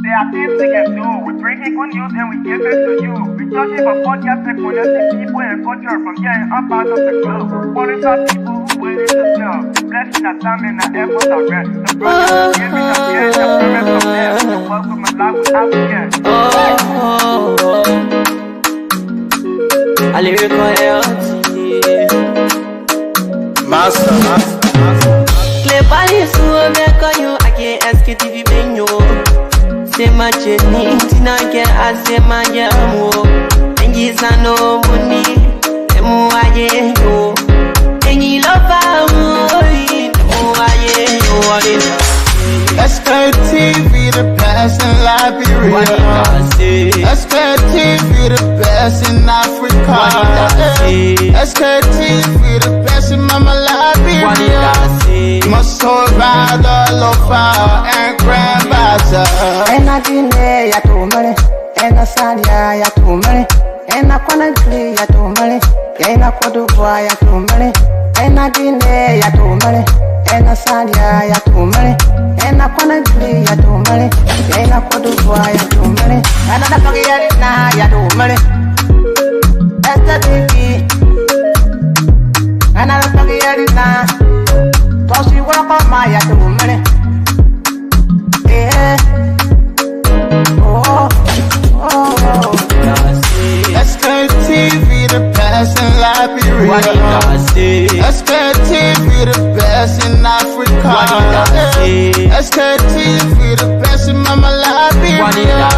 There are things we can do. We bring in good news and we give it to you. We talk about podcast and connecting people and culture from here and up out of the globe. Qualified people who waiting to serve. Blessing that time and the efforts are rest. The brothers giving us here the promise of death. The welcome of life without fear. I live for health. Master. Clay Paris, who make you again Sktv menu. Say my journey, Tina can I say my yamu. And yes, I know money, and more I know. And you love Sktv, the best in Liberia. Sktv, the best in Africa. Sktv, the best in Mama Liberia. Must hold by the lofa and grandmaster. And I didn't ya to money, and I said ya to money, and I couldn't play ya to money, and I could do ya to money, and I didn't ya to money, and I said ya to money, and I couldn't play ya to money, and I could do ya to money, and I forget it now ya to money. That's the baby, and I forget it now. Cause you walk on my ya to money. Sktv, the best in Liberia. Sktv, the best in Africa. Sktv, the best in Mama Liberia.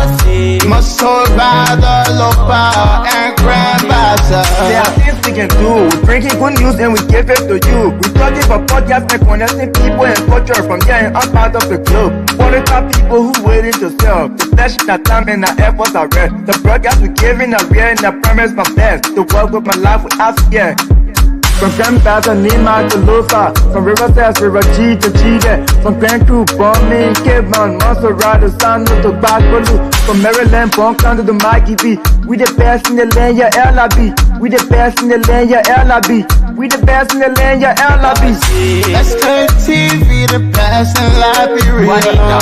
Must hold by the lofa and grandmaster. There are things we can do. We bring in good news and we give it to you. We talking about podcasts and connecting people and culture from here and up out of the globe. Qualified people who waiting to serve. The blessing that time and the efforts are rest. The broadcast we giving a real and the promise my best. The work with my life without fear. From Grandfather Nima to Lufa, from Riverside, River G to Chile, from Grand Crew, Bombing, Cape Mount, Montserrat, Sano to Backbaloo, from Maryland, Bonk to the Mikey B. We the best in the land, yeah, LIB. We the best in the land, yeah, LIB. We the best in the land, yeah, LIB. Sktv, the best in Liberia.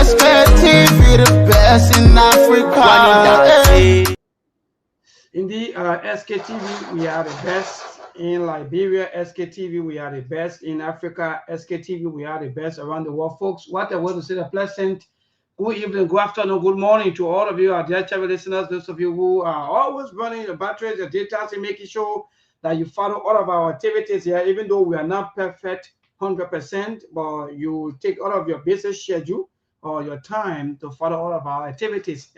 Sktv, the best in Africa. Indeed, Sktv, we are the best in Liberia. Sktv, we are the best in Africa. Sktv, we are the best around the world. Folks, what I want to say, a pleasant good evening, good afternoon, good morning to all of you, our dear travel listeners, those of you who are always running your batteries, your data, and making sure that you follow all of our activities here, even though we are not perfect 100%, but you take all of your business schedule or your time to follow all of our activities.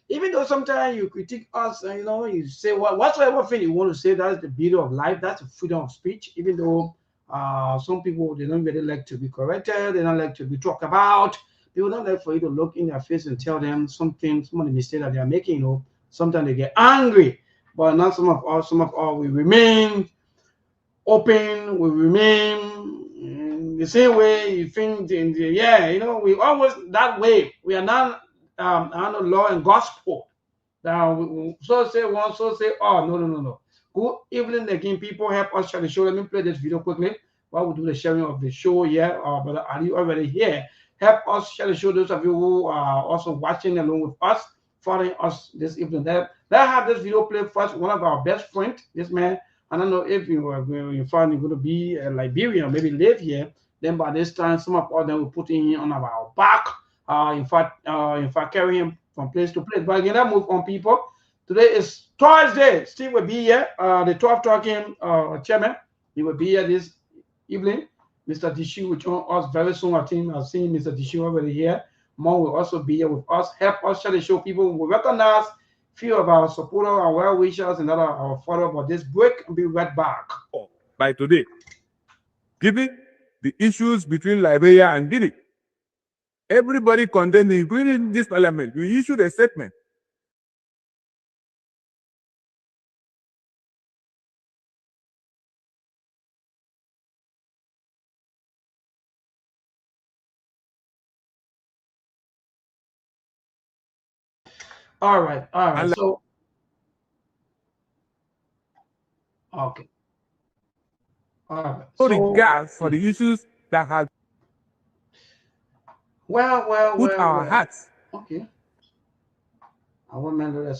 Even though sometimes you critique us, and you say whatsoever thing you want to say, that's the beauty of life, that's the freedom of speech. Even though some people, they don't really like to be corrected, they don't like to be talked about, they would not like for you to look in their face and tell them some of the mistakes that they are making. Sometimes they get angry, but not some of us. Some of us, we remain open, we remain in the same way. You think, we always that way. We are not under law and gospel. Now, so say one, so say all. No. Good evening again, people. Help us share the show. Let me play this video quickly while we do the sharing of the show here. Brother Ali already here. Help us share the show. Those of you who are also watching along with us, following us this evening. Let's have this video play first. One of our best friends, this man. I don't know if you find going to be a Liberian, maybe live here. Then by this time, some of them will put him on our back. In fact, carry him from place to place. But again, let's move on, people. Today is Thursday. Steve will be here. The 12 Talking chairman, he will be here this evening. Mr. Dishu will join us very soon. I think I've seen Mr. Dishu already here. Mon will also be here with us. Help us share the show. People will recognize few of our supporters, our well wishers, and other our followers about this break, and be right back. By today, given the issues between Liberia and Guinea, everybody condemned, including this parliament, we issued a statement. All right. So, okay. All right. So regard for the issues that have. Put our hearts. Okay. I remember that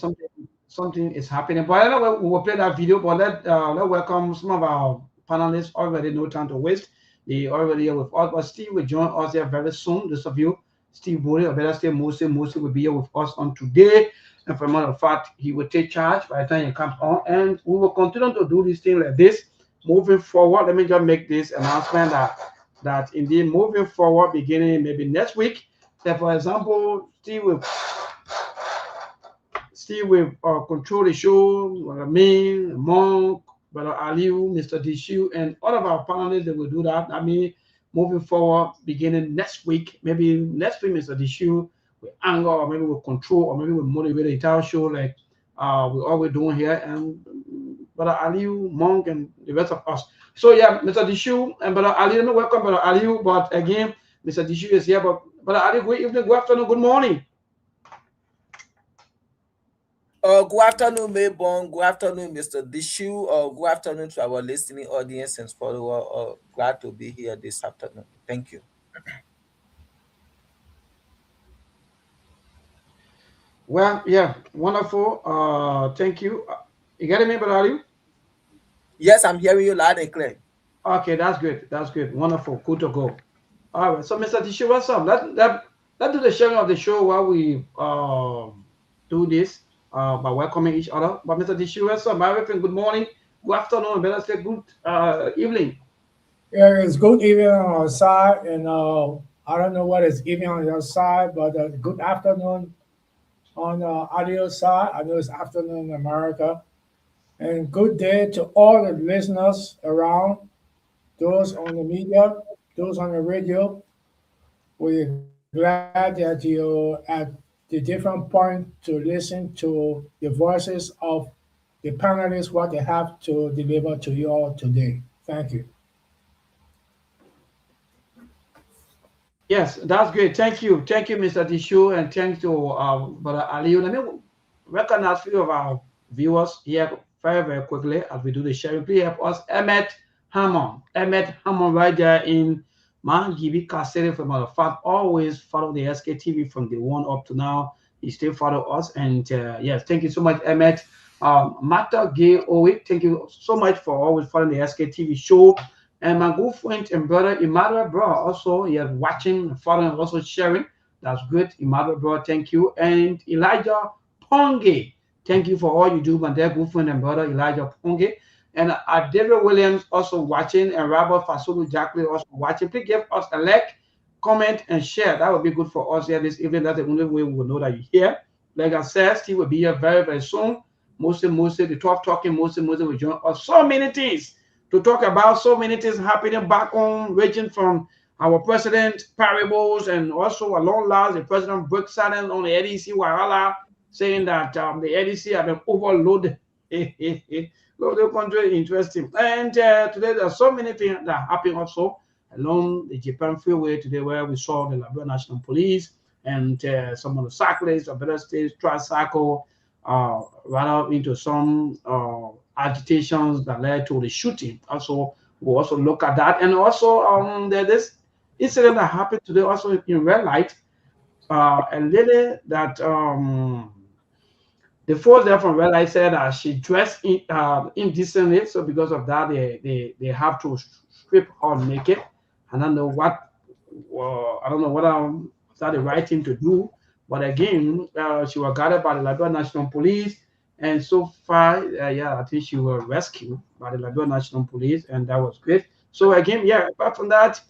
something is happening. But anyway, we will play that video. But let's welcome some of our panelists already. No time to waste. They already here with us. But Steve will join us here very soon. Those of you, Steve Bode, or better say Moses will be here with us on today. And for a matter of fact, he will take charge by the time he comes on. And we will continue to do this thing like this moving forward. Let me just make this announcement that indeed moving forward, beginning maybe next week, that for example, Steve will control the show, me, Monk, Brother Aliu, Mr. Dishu, and all of our panelists that will do that. I mean, moving forward, beginning next week, maybe next week, Mr. Dishu will anger, or maybe will control, or maybe will motivate the entire show like we're always doing here, and Brother Aliu, Monk, and the rest of us. So yeah, Mr. Dishu and Brother Aliu, welcome, Brother Aliu, but again, Mr. Dishu is here, but Brother Aliu, good evening, good afternoon, good morning. Good afternoon, Maybon. Good afternoon, Mr. Dishu. Good afternoon to our listening audience and followers. Glad to be here this afternoon. Thank you. Well, yeah, wonderful. Thank you. You getting me, Brother Aliu? Yes, I'm hearing you loud and clear. Okay, that's good. That's good. Wonderful. Good to go. All right. So, Mr. Dishu, what's up? Let's do the sharing of the show while we do this by welcoming each other. But Mr. Dishu, what's up? Everything. Good morning, good afternoon, better say good evening. Yeah, it's good evening on our side, and I don't know what is evening on your side, but good afternoon on the audio side. I know it's afternoon in America. And good day to all the listeners around, those on the media, those on the radio. We're glad that you're at the different point to listen to the voices of the panelists, what they have to deliver to you all today. Thank you. Yes, that's great. Thank you, Mr. Dishu, and thank to Brother Aliu. Let me recognize a few of our viewers here very quickly as we do the sharing. Please help us, Emmett Hammond right there in Mangibi Kasere. For matter of fact, always follow the SKTV from the one up to now. You still follow us, and yes, thank you so much, Emmett. Mata Gay Owick, thank you so much for always following the SKTV show. And my good friend and brother Emmanuel Bro also here watching, following, also sharing. That's good, Emmanuel Bro. Thank you. And Elijah Ponge, thank you for all you do, my dear good friend and brother Elijah Ponge. And David Williams also watching, and Robert Fasulu Jackley also watching. Please give us a like, comment, and share. That would be good for us here this evening. That's the only way we will know that you're here. Like I said, Steve will be here very soon. Mostly, the tough talking, mostly will join us. So many things to talk about, so many things happening back home, ranging from our president parables, and also a long last, the president broke silence on the EDC Wahala, saying that the EDC have been overloaded. The country interesting. And today there are so many things that happen also along the Japan freeway today, where we saw the Liberia National Police and some of the cyclists of better states tricycle rather into some agitations that led to the shooting. Also, we'll also look at that. And also this incident that happened today also in red light. A lady that the force there from red light said that she dressed indecently. So because of that, they have to strip her naked. I don't know what is that the right thing to do. But again, she was guarded by the Liberia National Police. And so far, I think she was rescued by the Liberia National Police, and that was great. So again, apart from that,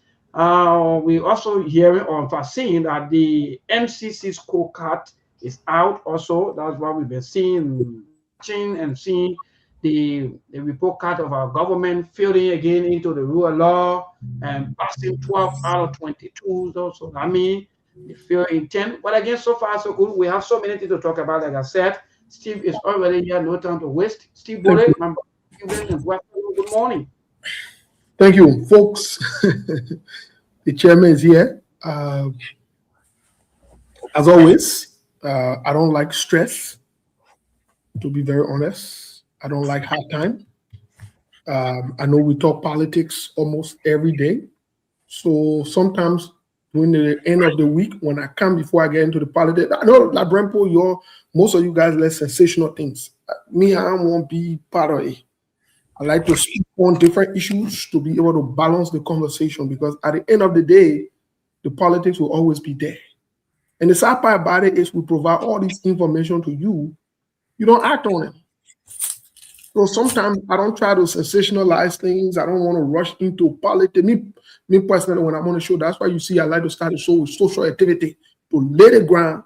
we also hearing or seeing that the MCC scorecard is out. Also, that's what we've been seeing, and seeing the report card of our government filling again into the rule of law and passing 12 out of 22. So I mean, they feel intent. But again, so far so good. We have so many things to talk about. Like I said, Steve is already here. No time to waste. Steve Bole, good morning. Thank you, folks. The chairman is here. As always, I don't like stress, to be very honest. I don't like hard time. I know we talk politics almost every day. So sometimes during the end of the week when I come before I get into the politics. I know Labrampo, most of you guys like sensational things. Me, I won't be part of it. I like to speak on different issues to be able to balance the conversation, because at the end of the day, the politics will always be there. And the sad part about it is we provide all this information to you, you don't act on it. So sometimes I don't try to sensationalize things. I don't want to rush into politics. Me personally, when I'm on the show, that's why you see I like to start the show with social activity, to lay the ground,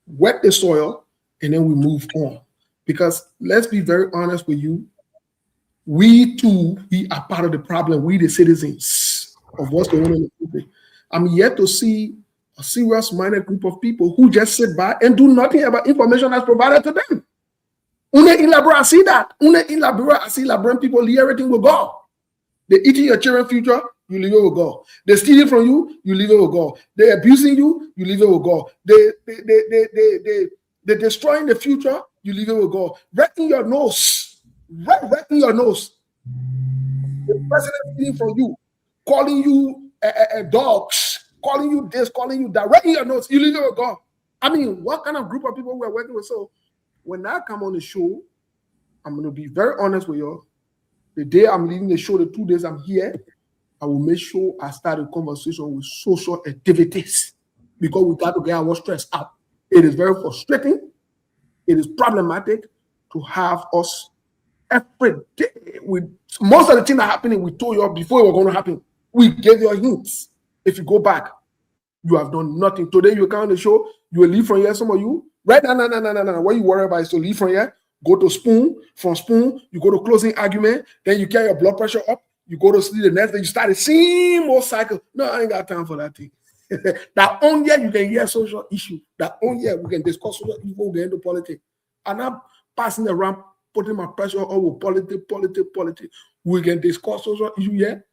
wet the soil, and then we move on. Because let's be very honest with you, we too, we are part of the problem. We the citizens of what's going on in the country. I'm yet to see a serious-minded group of people who just sit by and do nothing about information that's provided to them. I see that. I see people leave everything with God. They eating your children's future, you leave it with God. They stealing from you, you leave it with God. They abusing you, you leave it with God. They destroying the future, you leave it with God. Wrecking your nose. Wrecking your nose. The president stealing from you, calling you dogs, calling you this, calling you that, wrecking your nose, you leave it with God. I mean, what kind of group of people we're working with? So when I come on the show, I'm going to be very honest with you. The day I'm leaving the show, the 2 days I'm here, I will make sure I start a conversation with social activities, because we got to get our stress out. It is very frustrating. It is problematic to have us every day. With most of the things that are happening, we told you before it was going to happen. We gave you hints. If you go back, you have done nothing. Today you come on the show, you will leave from here, some of you. Right? No. What you worry about is to leave from here, go to Spoon. From Spoon, you go to closing argument. Then you carry your blood pressure up. You go to sleep the next day. You start the same old cycle. No, I ain't got time for that thing. That only year you can hear social issue. That only year we can discuss social issue before we get into politics. I'm not passing around, putting my pressure over politics. We can discuss social issue here.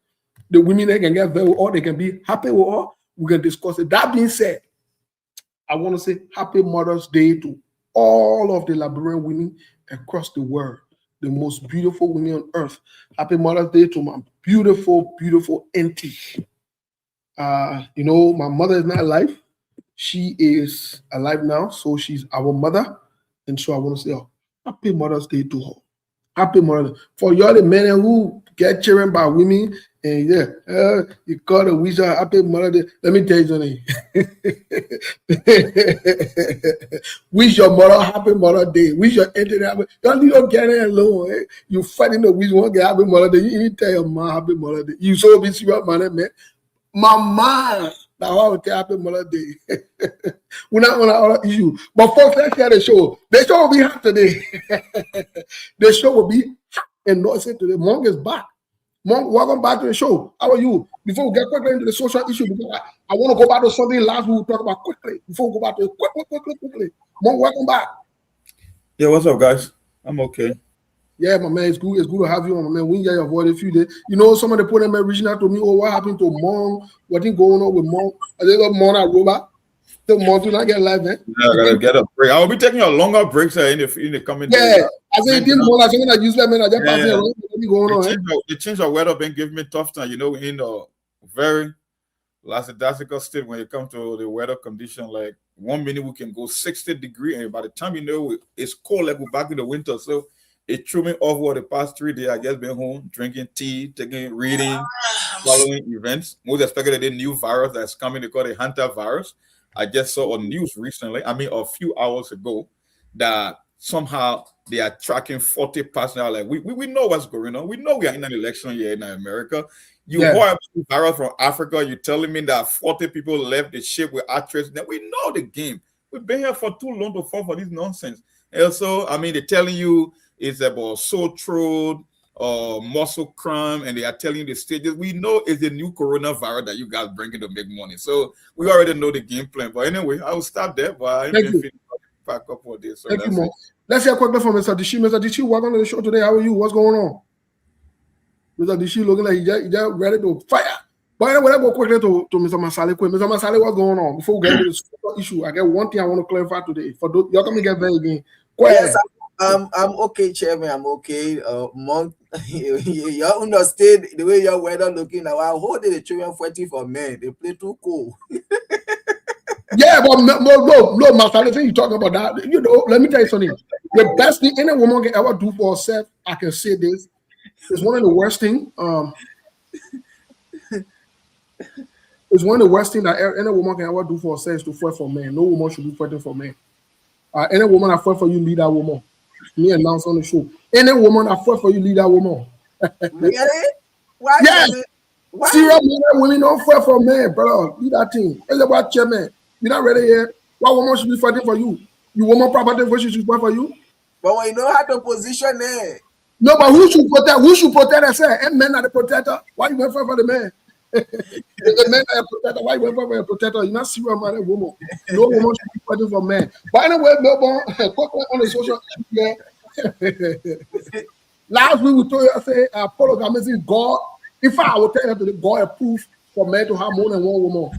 The women, they can get very all. They can be happy with all. We can discuss it. That being said, I want to say Happy Mother's Day to all of the Liberian women across the world, the most beautiful women on earth. Happy Mother's Day to my beautiful, beautiful auntie. My mother is not alive. She is alive now, so she's our mother. And so I want to say Happy Mother's Day to her. Happy Mother's Day. For y'all the men who get children by women, and you call the wish her Happy Mother's Day. Let me tell you something. Wish your mother Happy Mother's Day. Wish your auntie happy. Don't get it alone. Eh? You fighting the wish one get Happy Mother's Day. You even tell your mom Happy Mother's Day. You so busy about money, man. Mama, now I will tell Happy Mother's Day. We're not on our issue. But folks, let's hear the show. The show will be hot today. The show will be hot and noisy today. Monk is back. Monk, welcome back to the show. How are you? Before we get quickly into the social issue, because I want to go back to something last we'll talk about quickly. Before we go back to it quickly. Monk, welcome back. Yeah, what's up, guys? I'm okay. Yeah, my man, it's good to have you on, my man. We hear your voice a few days. You know, some of the people that reaching out to me, what happened to Monk? What is going on with Monk? Are they got Monk at Robot? The Monk do not get live, man. Yeah, I gotta get a break. I will be taking a longer break in the coming days. Yeah, I say it didn't more like something that useless, man. I just passing around. What's going on? The change of weather been giving me tough time. In a very lackadaisical state when it comes to the weather condition. Like 1 minute we can go 60 degrees, and by the time it's cold, like we're back in the winter. So it threw me off for the past 3 days. I just been home drinking tea, reading, following events. Most especially the new virus that's coming. They call it Hunter virus. I just saw on news recently, a few hours ago, that somehow they are tracking 40%. Like we know what's going on. We know we are in an election year in America. You have a virus from Africa. You're telling me that 40 people left the ship with actress. Then we know the game. We've been here for too long to fall for this nonsense. And so, they're telling you it's about sore throat, muscle cramp, and they are telling you the stages. We know it's the new coronavirus that you guys bringing to make money. So we already know the game plan. But anyway, I will stop there. But I've been feeling back up for this. So thank you, Mo. Let's hear quickly from Mr. Dishi. Mr. Dishi, welcome to the show today. How are you? What's going on? Mr. Dishi looking like he's just ready to fire. But anyway, let's go quickly to Mr. Masale. Mr. Masale, what's going on? Before we get into the issue, I got one thing I want to clarify today. For those, y'all come and get there again. Go ahead. I'm okay, Chairman. I'm okay. Monk, you understand the way your weather looking now. I hold the children fighting for men. They play too cool. Yeah, but no, Master, the thing you talking about that, you know, let me tell you something. The best thing any woman can ever do for herself, I can say this, is one of the worst thing. It's one of the worst thing that any woman can ever do for herself is to fight for men. No woman should be fighting for men. Any woman that fight for you, lead that woman. Me announce on the show. Any woman that fight for you, lead that woman. Really? Why? Yeah. Why? Serious women don't fight for men, brother. Lead that thing. It's about chairman. You're not ready yet. Why woman should be fighting for you? You woman property for she should fight for you? But when you know how to position it. No, but who should protect? Who should protect herself? And men are the protector. Why you went for the man? The men are the protector. Why you went for the protector? You're not serious about a woman. No woman should be fighting for men. By the way, Melbourne, on the social media. Last week we told you, I say, polygamy God. If I would tell you that God approved for men to have more than one woman.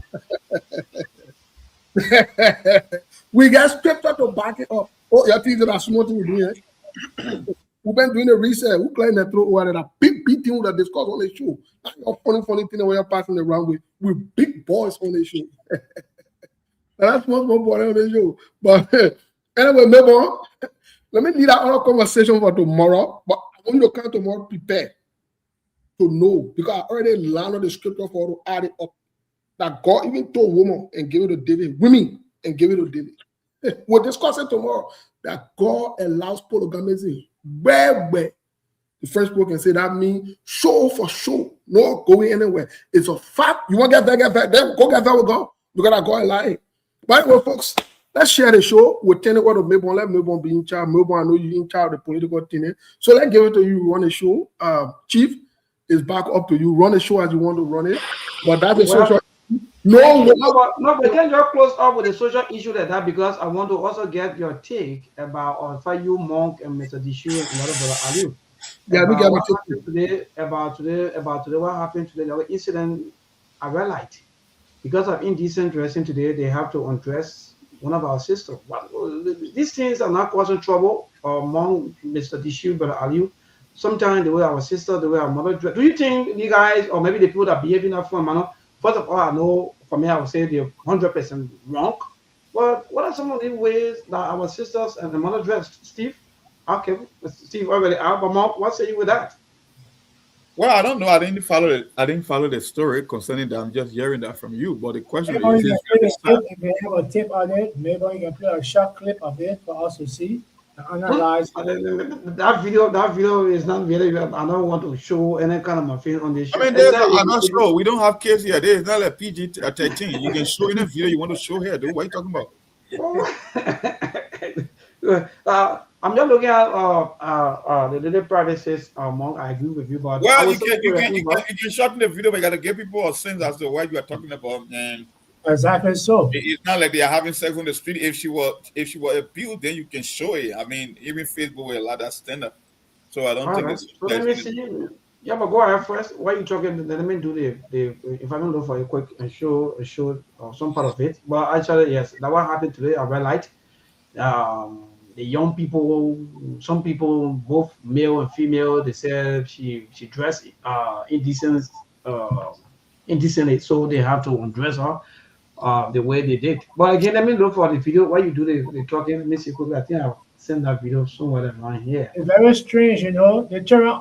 We got scripture to back it up. Oh, you're thinking about small thing we're doing. We've been doing the research. We claim that through over that big thing that discuss on the show. Not your funny thing when you're passing the wrong way. We're big boys on the show. That's much more boy on the show. But anyway, maybe let me leave that other conversation for tomorrow. But I want you to come tomorrow prepared to know, because I already learned the scripture for to add it up. That God even told women and gave it to David, women and gave it to David. We'll discuss it tomorrow. That God allows polygamy. Where the French people can say that means show for show, no going anywhere. It's a fact. You want to get back, then go get back with God. You gotta go and lie. But anyway, folks, let's share the show. We'll turn it over to Melbourne. Let Melbourne be in charge. Melbourne, I know you're in charge of the political thing. So let's give it to you. Run the show. Chief is back up to you. Run the show as you want to run it. But that's a social. No, but then you're close up with the social issue like that, because I want to also get your take about you, Monk, and Mr. Dishu and another brother Aliu. Yeah, we got what happened today. About today, what happened today? The incident I realized, because of indecent dressing today, they have to undress one of our sisters. These things are not causing trouble among Mr. Dishu, brother Aliu. Sometimes the way our sister, the way our mother dress. Do you think you guys, or maybe the people that behave in that form, manner? First of all, I know for me, I would say they're 100% wrong. But what are some of the ways that our sisters and the mother dressed? Steve? Okay, Steve already out, but Mark, what say you with that? Well, I don't know. I didn't follow the story concerning that. I'm just hearing that from you. But the question is, If you have a tip on it, maybe you can play a short clip of it for us to see. Analyze that video is not really. I don't want to show any kind of my feeling on this show. I mean, there's not show. We don't have kids here. There's not like PG-13. You can show any video you want to show here. Dude, what are you talking about? I'm just looking at the little privacies among. I agree with you, but well, you can shorten the video, but you got to give people a sense as to what you are talking about, and. Exactly so. It's not like they are having sex on the street. If she were abused, then you can show it. I mean, even Facebook will allow that stand up. So I don't think it's. So let me see. Yeah, but go ahead first. Why you talking? Let me do the. If I don't know for a quick show some part of it. But actually, yes, that what happened today. I realized. The young people, some people, both male and female, they said she dressed indecently, so they have to undress her. The way they did. But again, let me look for the video. Why you do the talking? Let me see quickly. I think I'll send that video somewhere around here. It's very strange, you know. The children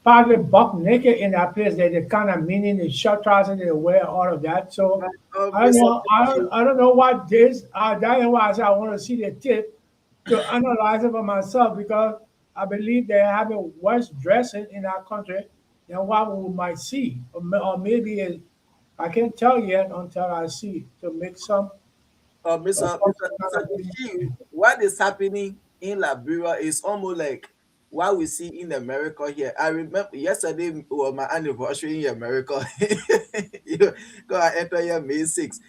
partly buck naked in that place. They kind of meaning the short trousers they wear, all of that. So I don't know what this. That is why I said I want to see the tip to analyze it for myself, because I believe they have a worse dressing in our country than what we might see, or maybe. I can't tell yet until I see to make some. Mr. What is happening in Liberia is almost like what we see in America here. I remember yesterday was my anniversary in America. Because I entered here May 6th.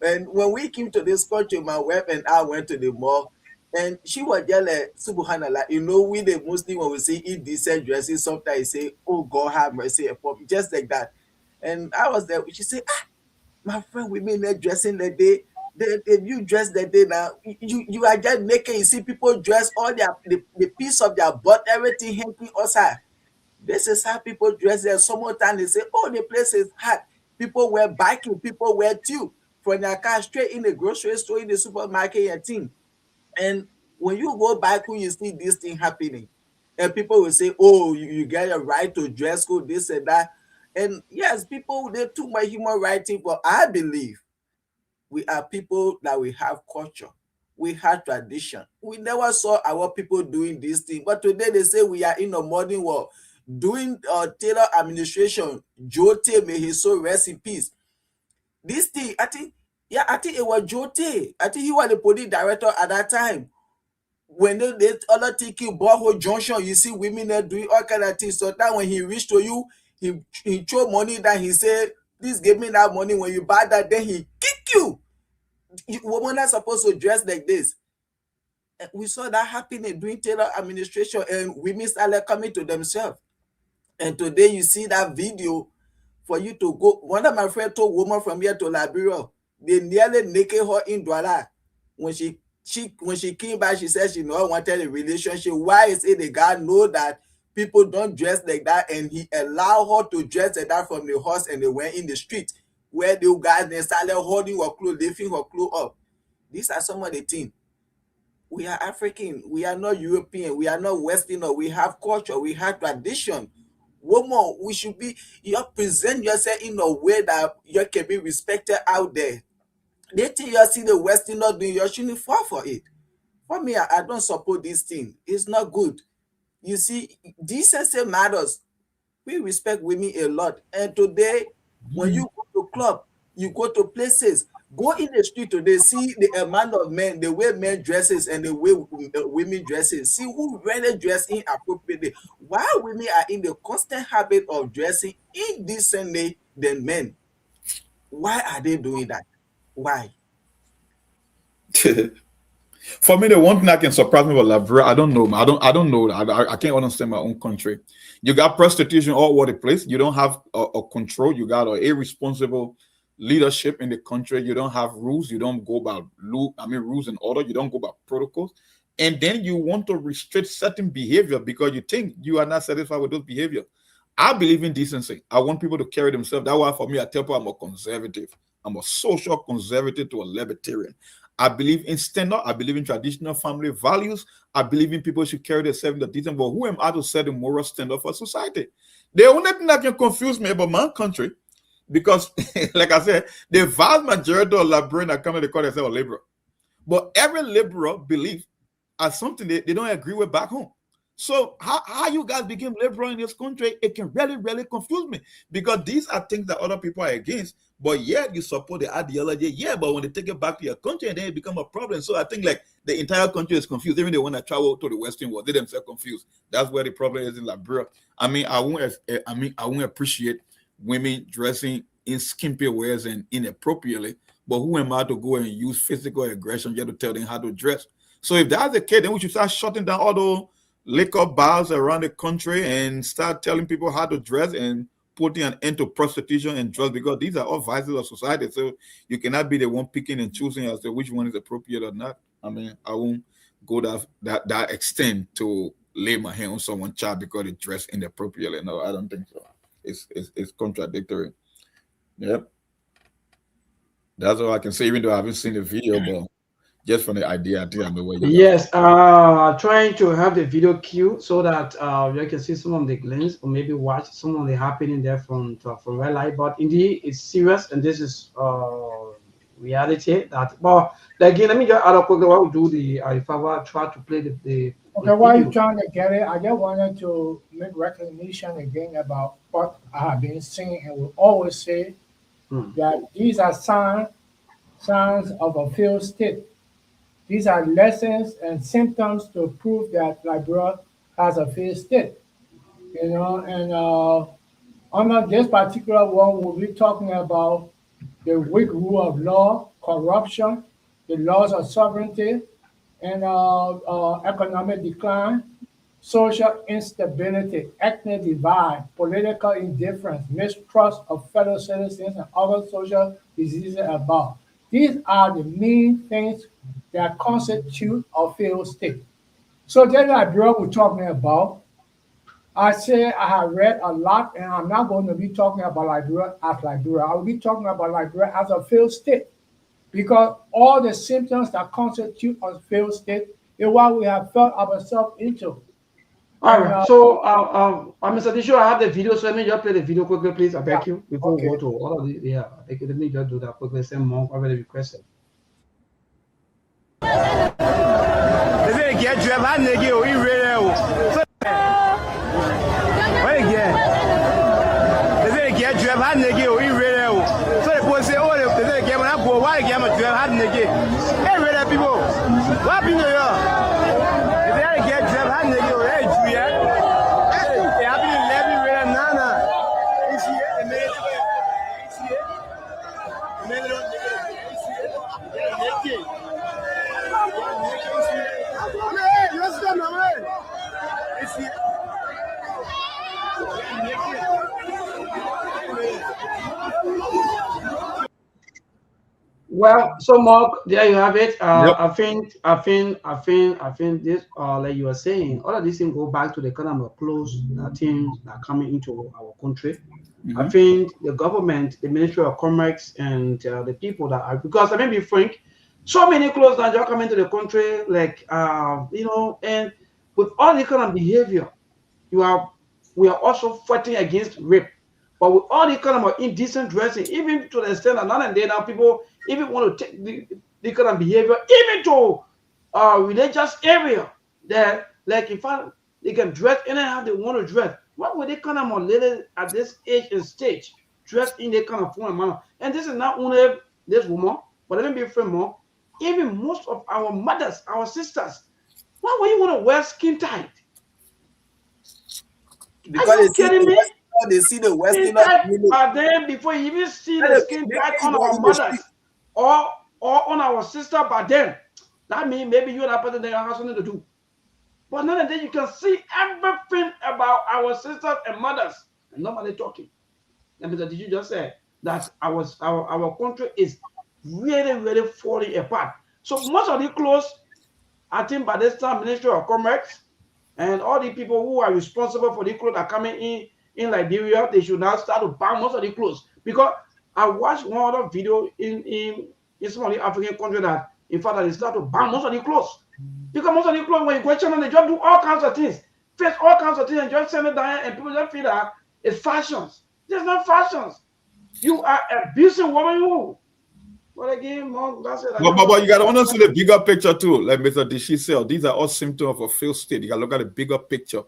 And when we came to this country, my wife and I went to the mall. And she was just like, Subhanallah, you know, we the Muslim, when we see indecent dresses, sometimes say, oh God have mercy upon me, just like that. And I was there. She said, my friend, women are dressing the day. Then if you dress that day now, you are just naked. You see people dress all the piece of their butt, everything hanging outside. This is how people dress there. Sometimes they say, oh, the place is hot. People wear biking, people wear tube from their car straight in the grocery store, in the supermarket and thing. And when you go back, you see this thing happening. And people will say, oh, you get a right to dress code, this and that. And yes, people, they took my human rights thing, but I believe we are people that we have culture. We have tradition. We never saw our people doing this thing. But today they say we are in a modern world. Doing Taylor administration, Jote, may his soul rest in peace. This thing, I think it was Jote. I think he was the police director at that time. When they other taking Borehole Junction, you see women there doing all kind of things. So that when he reached to you, he throw money that he said, please give me that money. When you buy that, then he kick you. Women are supposed to dress like this. And we saw that happening during Taylor administration, and women started coming to themselves. And today you see that video for you to go. One of my friends told woman from here to Liberia, they nearly naked her in Douala. When she came back, she said she no wanted a relationship. Why is it the guy know that people don't dress like that, and he allowed her to dress like that from the house, and they went in the street where the guys then started holding her clothes, lifting her clothes up. These are some of the things. We are African. We are not European. We are not Western. We have culture. We have tradition. Woman, we should be, you present yourself in a way that you can be respected out there. They think you see the Western not doing, you shouldn't fall for it. For me, I don't support this thing. It's not good. You see, decency matters. We respect women a lot. And today, when you go to club, you go to places, go in the street today, see the amount of men, the way men dresses and the way women dresses. See who really dress inappropriately. Why women are in the constant habit of dressing indecently than men? Why are they doing that? Why? For me, the one thing that can surprise me about Liberia, I don't know. I don't know. I can't understand my own country. You got prostitution all over the place. You don't have a control. You got a irresponsible leadership in the country. You don't have rules. You don't go by rules and order. You don't go by protocols. And then you want to restrict certain behavior because you think you are not satisfied with those behavior. I believe in decency. I want people to carry themselves. That's why for me, I tell people I'm a conservative. I'm a social conservative to a libertarian. I believe in standard. I believe in traditional family values. I believe in people should carry themselves in the decent. But who am I to set the moral standard for society? The only thing that can confuse me about my country, because like I said, the vast majority of Liberians are coming to call themselves a liberal. But every liberal believes as something they don't agree with back home. So how you guys became liberal in this country, it can really, really confuse me. Because these are things that other people are against. But yet you support the ideology, yeah, but when they take it back to your country, then it becomes a problem. So I think like the entire country is confused. Even the one that travel to the Western world, they themselves confused. That's where the problem is in Liberia. I mean, I won't appreciate women dressing in skimpy ways and inappropriately, but who am I to go and use physical aggression just to tell them how to dress? So if that's the case, then we should start shutting down all those liquor bars around the country and start telling people how to dress and putting an end to prostitution and drugs, because these are all vices of society. So you cannot be the one picking and choosing as to which one is appropriate or not. I mean, I won't go that extent to lay my hand on someone's child because they dress inappropriately. No, I don't think so. It's contradictory. Yep. That's all I can say, even though I haven't seen the video, but just from the idea, I think I know where you're Yes, trying to have the video queue so that you can see some of the glints or maybe watch some of the happening there from real life. But indeed, it's serious, and this is reality. That, but again, let me just add up quickly what we do. If I try to play the Okay, while you're trying to get it, I just wanted to make recognition again about what I have been saying and will always say that these are signs of a failed state. These are lessons and symptoms to prove that Liberia has a failed state. You know, and under this particular one, we'll be talking about the weak rule of law, corruption, the loss of sovereignty, and economic decline, social instability, ethnic divide, political indifference, mistrust of fellow citizens, and other social diseases above. These are the main things that constitute a failed state. So then Liberia we're talking about. I say I have read a lot, and I'm not going to be talking about Liberia as Liberia. I will be talking about Liberia as a failed state because all the symptoms that constitute a failed state is what we have felt ourselves into. All And right. So, Mr. Disho, I have the video. So let me just play the video quickly, please. I yeah, beg you before we okay. go to all of the. Yeah, let me just do that quickly. Send Monk already requested. Well, so Mark, there you have it. Yep. I think this, like you were saying, all of these things go back to the kind of close things that are coming into our country. I think the government, the Ministry of Commerce, and the people that are, because I mean, be frank, so many clothes that are coming to the country, like and with all the kind of behavior, you are we are also fighting against rape. But with all the kind of indecent dressing, even to the extent that now and then now people even want to take the kind of behavior, even to religious area, that like in fact they can dress anyhow they want to dress. What would they kind of little at this age and stage dress in that kind of form and manner? And this is not only this woman, but let me be fair more. Even most of our mothers, our sisters, why would you want to wear skin tight? Because they see the Skin Western tight are there before you even see the skin tight on our mothers or on our sister by then. That means maybe you and that person they have something to do. But none of that you can see everything about our sisters and mothers and nobody talking. And because did you just say that our country is really, really falling apart. So most of the clothes, I think by this time, Ministry of Commerce and all the people who are responsible for the clothes that are coming in Liberia, they should now start to ban most of the clothes. Because I watched one other video in some of the African countries that in fact they start to ban most of the clothes. Because most of the clothes when you go China, they just do all kinds of things, face all kinds of things, and just send it down and people just feel that it's fashions. There's not fashions. You are abusing women who. But again, that's it. But you gotta want to see the bigger picture too. Like Mr. Dishi said, these are all symptoms of a failed state. You gotta look at the bigger picture.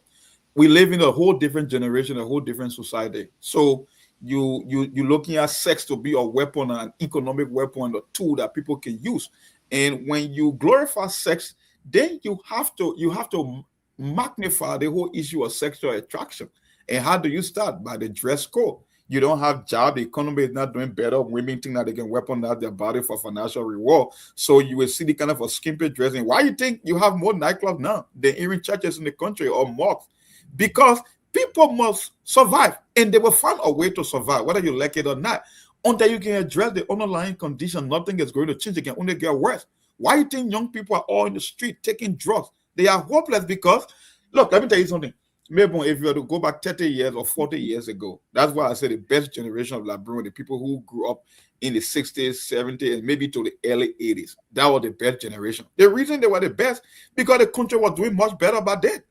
We live in a whole different generation, a whole different society. So you're looking at sex to be a weapon, an economic weapon, a tool that people can use. And when you glorify sex, then you have to magnify the whole issue of sexual attraction. And how do you start? By the dress code. You don't have job, the economy is not doing better. Women think that they can weaponize their body for financial reward. So you will see the kind of a skimpy dressing. Why you think you have more nightclubs now than even churches in the country or mosques? Because people must survive and they will find a way to survive, whether you like it or not. Until you can address the underlying condition, nothing is going to change. It can only get worse. Why you think young people are all in the street taking drugs? They are hopeless because, look, let me tell you something. Maybe if you were to go back 30 years or 40 years ago, that's why I say the best generation of Liberians, the people who grew up in the 60s, 70s, and maybe to the early 80s. That was the best generation. The reason they were the best, because the country was doing much better back then.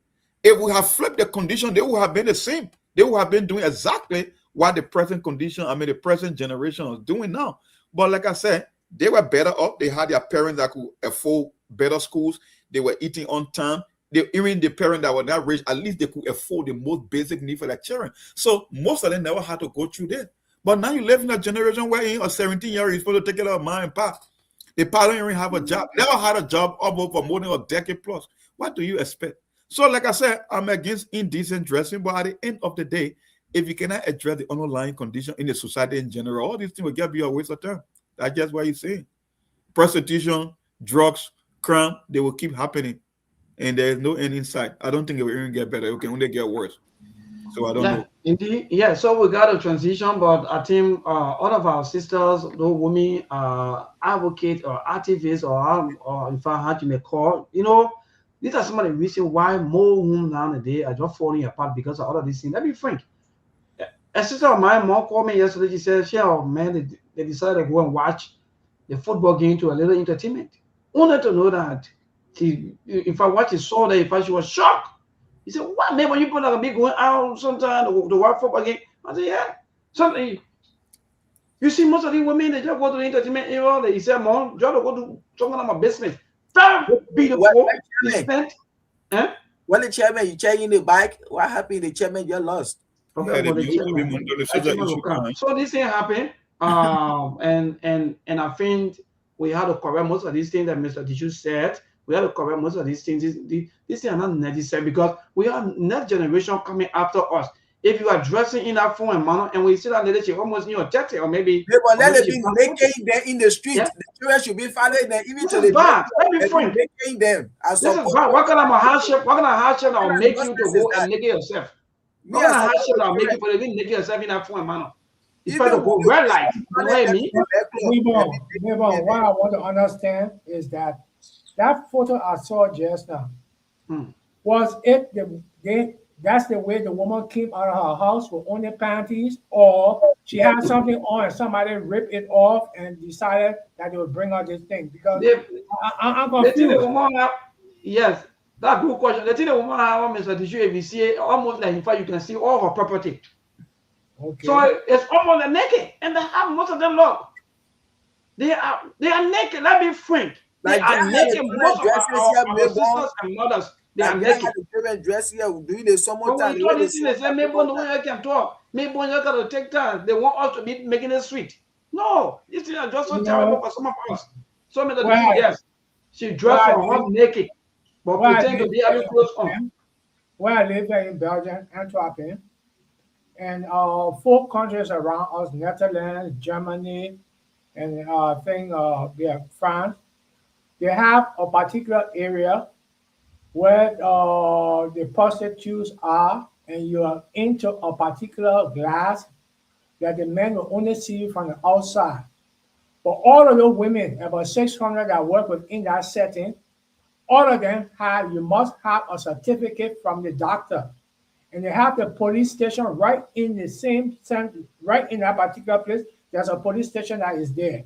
If we have flipped the condition, they would have been the same. They would have been doing exactly what the present condition, the present generation is doing now. But like I said, they were better off. They had their parents that could afford better schools. They were eating on time. Even the parents that were not rich, at least they could afford the most basic need for their children. So most of them never had to go through that. But now you live in a generation where a 17-year-old is supposed to take care of mom and pop. The parents don't even have a job. Never had a job almost for more than a decade plus. What do you expect? So like I said, I'm against indecent dressing, but at the end of the day, if you cannot address the underlying condition in the society in general, all these things will get be a waste of time. That's just what you're saying. Prostitution, drugs, crime, they will keep happening. And there's no end in sight. I don't think it will even get better. It can only get worse. So I don't Yeah, know. indeed. Yeah, so we got a transition, but I think all of our sisters, the women, advocate or activists, or in fact, how you may call, these are some of the reasons why more women nowadays are just falling apart because of all of these things. Let me frank. A sister of mine, mom called me yesterday. She said, "She, oh man, they decided to go and watch the football game to a little entertainment. Only to know that in fact, what she saw there, in fact, she was shocked. He said, "What, man, when you put like a big going out sometime to watch football game?" I said, "Yeah." Something you see, most of the women they just go to the entertainment area. They say, "Mom, just go to something like my basement." Very beautiful, decent. When the chairman, you check in the bike, what happened? The chairman just lost. Okay, well, the chairman. So this thing happened, and I think we had to correct most of these things that Mr. Tishu said. We had to correct most of these things. These things are not necessary because we have next generation coming after us. If you are dressing in that form and manner, and we see that lady, she almost in your 30 or maybe. Yeah, but let them be naked there in the street. Yeah. The children should be following them even to This is the bad. Let me frank. Making them. This is bad. What kind of a hardship? What kind of hardship that will make you to go and naked yourself? What kind of hardship that will make you to even naked yourself in that form and manner? You try to go red light. You know what I mean? What I want to understand is that photo I saw just now, was it that's the way the woman came out of her house with only panties, or she had something on and somebody ripped it off and decided that they would bring out this thing? Because I'm confused. Yes, that's a good question. The thing the woman have, Mr. Tishu, if you see it, almost like in fact you can see all her property. Okay. So it's almost naked, and they have most of them look. They are naked. Let me frank. They are naked. Most of our sisters and mothers, they are naked. The dress here, doing the summertime. But we this thing, they say, maybe the way I can talk, maybe you got to take time. They want us to be making it sweet. No, these things are just so terrible for some of us. So Mr. Tishu, yes, she dressed her home naked, but pretend to be having clothes on. Where I live in Belgium, Antwerp, and 4 countries around us, Netherlands, Germany, and France, they have a particular area where the prostitutes are, and you are into a particular glass that the men will only see from the outside. But all of those women, about 600 that work within that setting, all of them you must have a certificate from the doctor. And they have the police station right in the same center, right in that particular place. There's a police station that is there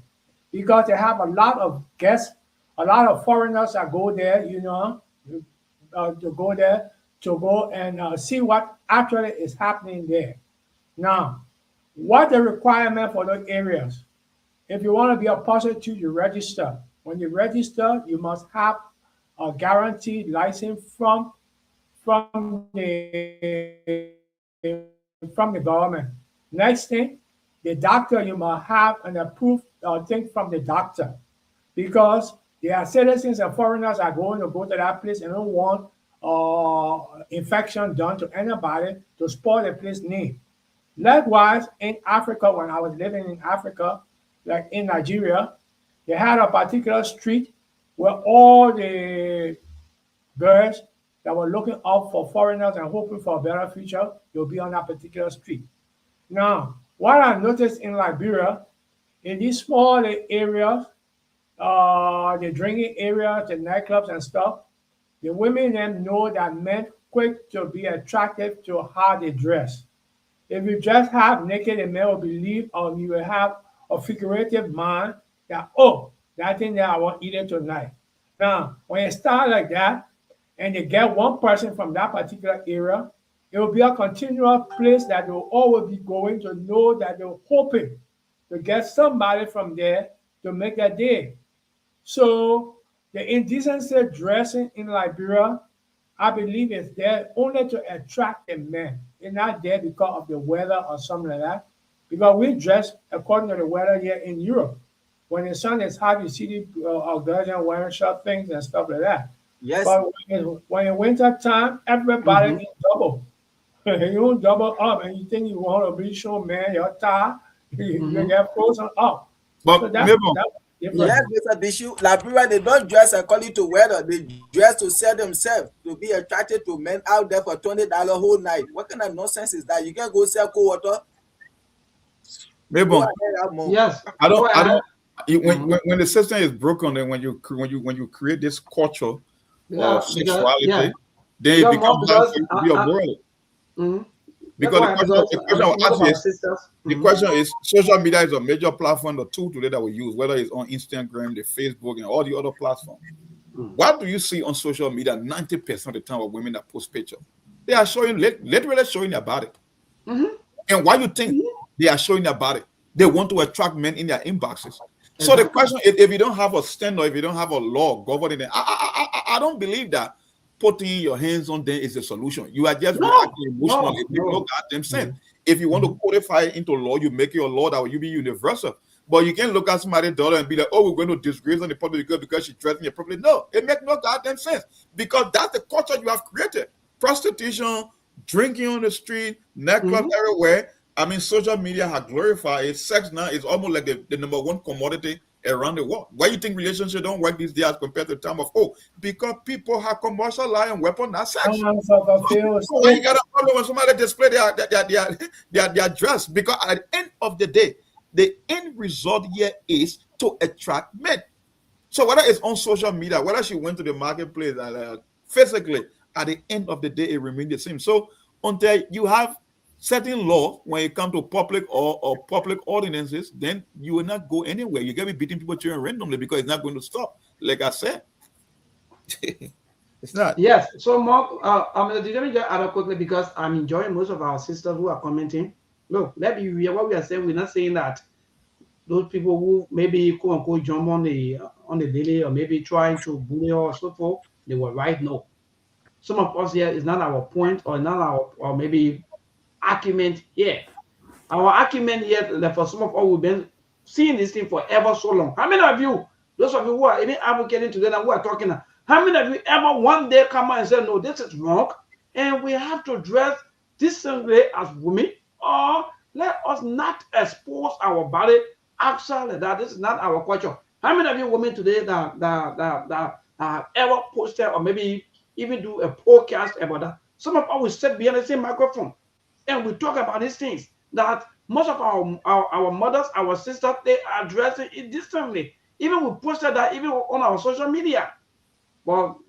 because they have a lot of guests, a lot of foreigners that go there, to go there to go and see what actually is happening there. Now, what the requirement for those areas? If you want to be a prostitute, you register. When you register, you must have a guaranteed license from the government. Next thing, the doctor, you must have an approved thing from the doctor, because there are citizens and foreigners are going to go to that place and don't want infection done to anybody to spoil the place name. Likewise, in Africa, when I was living in Africa, like in Nigeria, they had a particular street where all the girls that were looking out for foreigners and hoping for a better future, they'll be on that particular street. Now, what I noticed in Liberia, in these small areas, the drinking areas, the nightclubs and stuff, the women then know that men quick to be attractive to how they dress. If you just have naked, the men will believe, or you will have a figurative mind that, oh, that thing that I want to eat it tonight. Now, when you start like that, and they get one person from that particular area, it will be a continual place that they will always be going to know that they're hoping to get somebody from there to make their day. So the indecency dressing in Liberia, I believe, is there only to attract the men. It's not there because of the weather or something like that. Because we dress according to the weather here in Europe. When the sun is hot, you see the girls wearing short things and stuff like that. Yes. But when in winter time, everybody is double. You double up, and you think you want to be sure, man, you're tired. You get frozen up. But so Yes, Mr. Bishop, Liberia, they don't dress according to weather. They dress to sell themselves, to be attracted to men out there for $20 whole night. What kind of nonsense is that? You can go sell cold water. Maybe Go ahead, Amo. Yes. I Go don't. ahead. When the system is broken, and when you create this culture of sexuality, then it Because becomes hard for you to be a boy. Because the question is, social media is a major platform, the tool today that we use, whether it's on Instagram, the Facebook, and all the other platforms. What do you see on social media? 90% of the time of women that post pictures, they are showing literally showing their body. And why you think they are showing their body? They want to attract men in their inboxes. So the question is, if you don't have a standard, if you don't have a law governing it, I don't believe that putting your hands on them is the solution. You are just reacting emotionally. It makes no goddamn sense. If you want to codify it into law, you make it a law that will be universal. But you can't look at somebody's daughter and be like, oh, we're going to disgrace on the public because she's dressing appropriately. No, it makes no goddamn sense, because that's the culture you have created. Prostitution, drinking on the street, nightclubs everywhere. I mean, social media has glorified it. Sex now is almost like the number one commodity around the world. Why you think relationships don't work these days compared to the time of old? Because people have commercialized and weaponized sex. Why you got a problem when somebody display their dress? Because at the end of the day, the end result here is to attract men. So whether it's on social media, whether she went to the marketplace, physically, at the end of the day, it remains the same. So until you have certain law when it comes to public or public ordinances, then you will not go anywhere. You're gonna be beating people children randomly because it's not going to stop. Like I said, it's not. Yes. So Mark, let me just add up quickly because I'm enjoying most of our sisters who are commenting. Look, let me hear what we are saying. We're not saying that those people who maybe quote unquote jump on the daily or maybe trying to bully or so forth, they were right. No. Some of us here is not our point or not our or maybe argument here. Our argument here, that for some of us, we've been seeing this thing for ever so long. How many of you, those of you who are even advocating today and who are talking, how many of you ever one day come out and say, no, this is wrong, and we have to dress decently as women, or let us not expose our body outside of that? This is not our culture. How many of you women today that ever posted or maybe even do a podcast about that? Some of us will sit behind the same microphone and we talk about these things that most of our mothers, our sisters, they are addressing it differently. Even we posted that even on our social media. Well,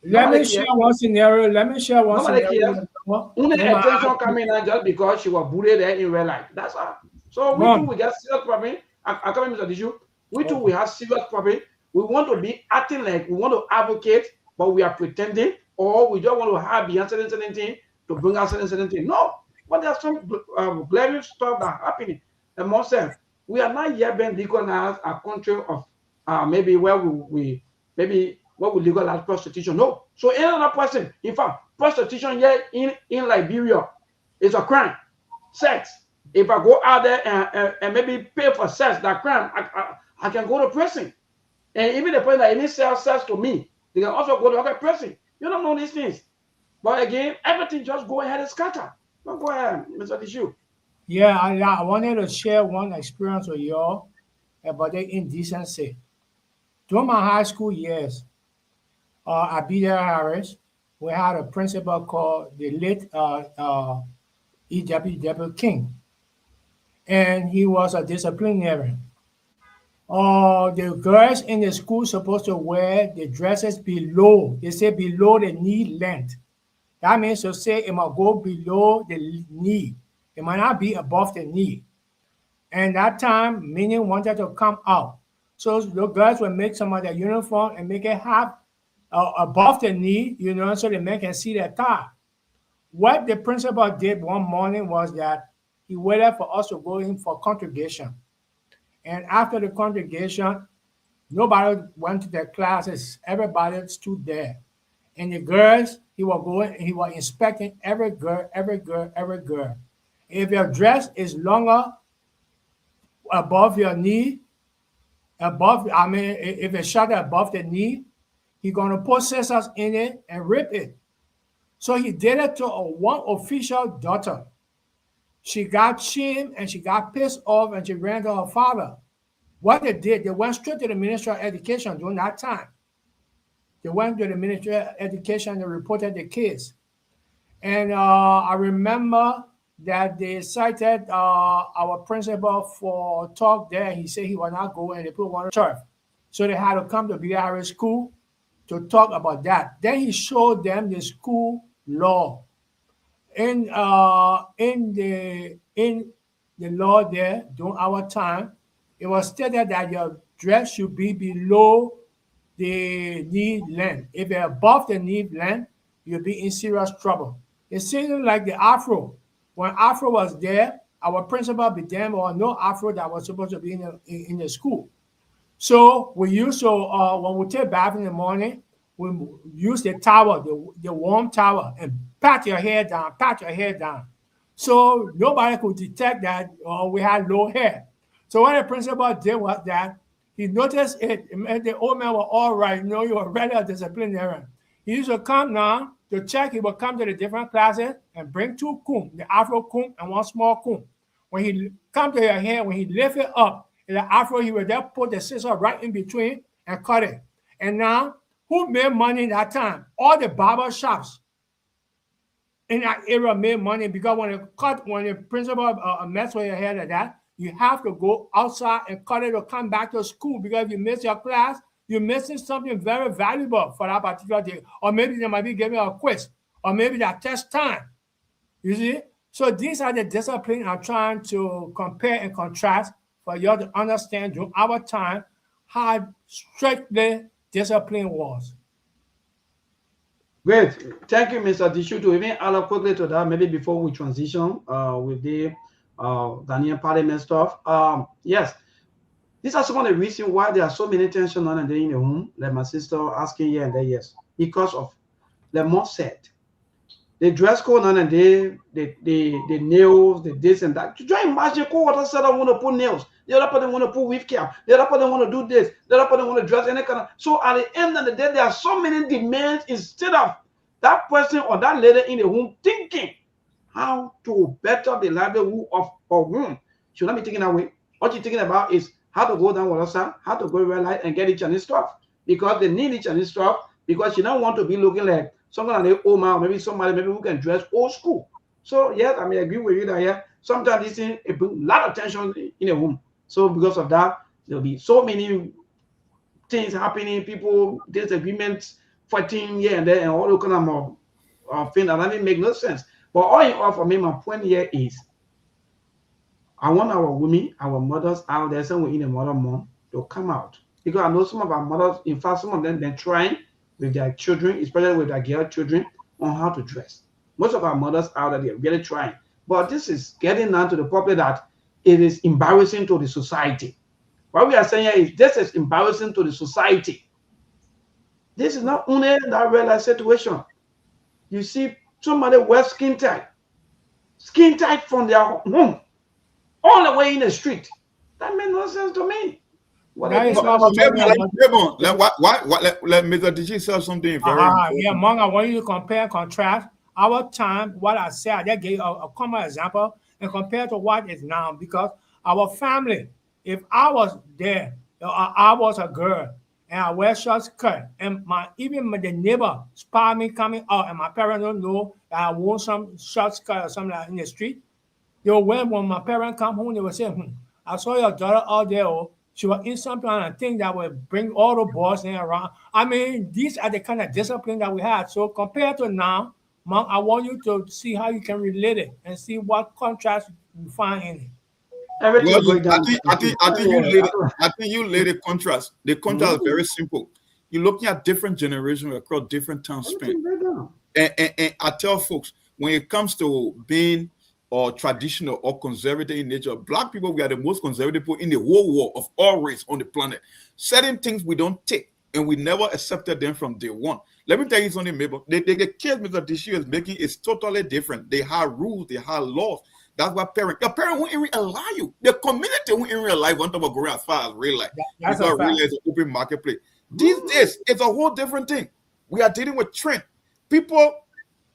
let me share one scenario. Only attention coming out just because she was bullied there in real life. That's all. So we too, we get serious problem. I come in, Mr. Dishu. We too, we have serious problem. We want to be acting like we want to advocate, but we are pretending, or we don't want to have behind certain thing to bring us certain thing. No. But there's some glaring stuff that happening. And more said, we are not yet being legalized a country of maybe where we legalize prostitution. No. So another person, in fact, prostitution here in Liberia is a crime. Sex. If I go out there and maybe pay for sex, that crime, I can go to prison. And even the person that even sells sex to me, they can also go to prison. You don't know these things. But again, everything just go ahead and scatter. No, go ahead, Mr. Dishu. Yeah, I wanted to share one experience with y'all about the indecency. During my high school years, at B.D. Harris, we had a principal called the late E.W. King, and he was a disciplinarian. The girls in the school supposed to wear the dresses below, they say below the knee length. That means to say it might go below the knee. It might not be above the knee. And that time, many wanted to come out. So the girls would make some of their uniform and make it half above the knee, so the men can see their thigh. What the principal did one morning was that he waited for us to go in for congregation. And after the congregation, nobody went to their classes. Everybody stood there. And the girls, he was inspecting every girl. If your dress is longer above your knee, if it's short above the knee, he's going to put scissors in it and rip it. So he did it to one official daughter. She got shamed and she got pissed off and she ran to her father. What they did, they went straight to the Ministry of Education during that time. They went to the Ministry of Education and reported the case. And I remember that they cited our principal for talk there. He said he would not go, and they put one turf. So they had to come to BRS school to talk about that. Then he showed them the school law. In the law there during our time, it was stated that your dress should be below the knee length. If you're above the knee length, you'll be in serious trouble. It seemed like the Afro. When Afro was there, our principal be them or no Afro that was supposed to be in the school. So we used to, when we take bath in the morning, we use the towel, the warm towel, and pat your hair down. So nobody could detect that we had low hair. So what the principal did was that he noticed it, and the old man was all right, you know, you were really a disciplinarian. He used to come now to check, he would come to the different classes and bring 2 comb, the Afro comb and 1 small comb. When he come to your hair, when he lift it up, in the Afro, he would then put the scissor right in between and cut it. And now, who made money that time? All the barber shops in that era made money, because when the principal mess with your hair like that, you have to go outside and cut it or come back to school, because if you miss your class, you're missing something very valuable for that particular day. Or maybe they might be giving a quiz, or maybe that test time. You see? So these are the disciplines I'm trying to compare and contrast for you to understand during our time how strictly discipline was. Great. Thank you, Mr. Dishu. To even add up quickly to that, maybe before we transition with the Ghanaian Parliament stuff. Yes, these are some of the reasons why there are so many tensions on and then in the home, like my sister asking here and there, yes, because of the more said. The dress code on and the nails, the this and that. You try and imagine co-water said I want to put nails. The other person want to put weave cap. The other person want to do this. The other person want to dress any kind of. So at the end of the day, there are so many demands instead of that person or that lady in the home thinking how to better the livelihood of a woman. Should not be thinking that way. What you're thinking about is how to go down with us, how to go red light and get each other stuff. Because they need each other stuff, because you don't want to be looking like something like the old man, maybe somebody maybe who can dress old school. So yes, I may agree with you that yeah, sometimes this thing it brings a lot of tension in a home. So because of that, there'll be so many things happening, people disagreements, fighting here and there, and all those kind of things that doesn't make no sense. But all in all, for me, my point here is I want our women, our mothers out there, somewhere in the mother month, to come out. Because I know some of our mothers, in fact, some of them, they're trying with their children, especially with their girl children, on how to dress. Most of our mothers out there, they're really trying. But this is getting down to the public that it is embarrassing to the society. What we are saying here is this is embarrassing to the society. This is not only that real life situation. You see somebody wear skin tight from their home, all the way in the street. That makes no sense to me. Let Mr. DJ say something very important. Yeah, Mong, I want you to compare and contrast our time, what I said. I just gave a common example, and compare to what is now. Because our family, if I was there, I was a girl, and I wear short skirt, and even the neighbor spot me coming out, and my parents don't know that I wore some short skirt or something like in the street. They will, when my parents come home, they will say, I saw your daughter out there, she was in something and thing that will bring all the boys in around. I mean, these are the kind of discipline that we had. So compared to now, Mom, I want you to see how you can relate it and see what contrast you find in it. Well, I think you laid a contrast. The contrast is very simple. You're looking at different generations across different time span. And I tell folks, when it comes to being or traditional or conservative in nature, Black people, we are the most conservative people in the whole world of all race on the planet. Certain things we don't take, and we never accepted them from day one. Let me tell you something, Mabel. The case Mr. Dishu is making is totally different. They have rules, they have laws. That's why your parents won't even allow you. The community won't even allow you. One time going as far as real life. That's real life is an open marketplace. These days, it's a whole different thing. We are dealing with trend. People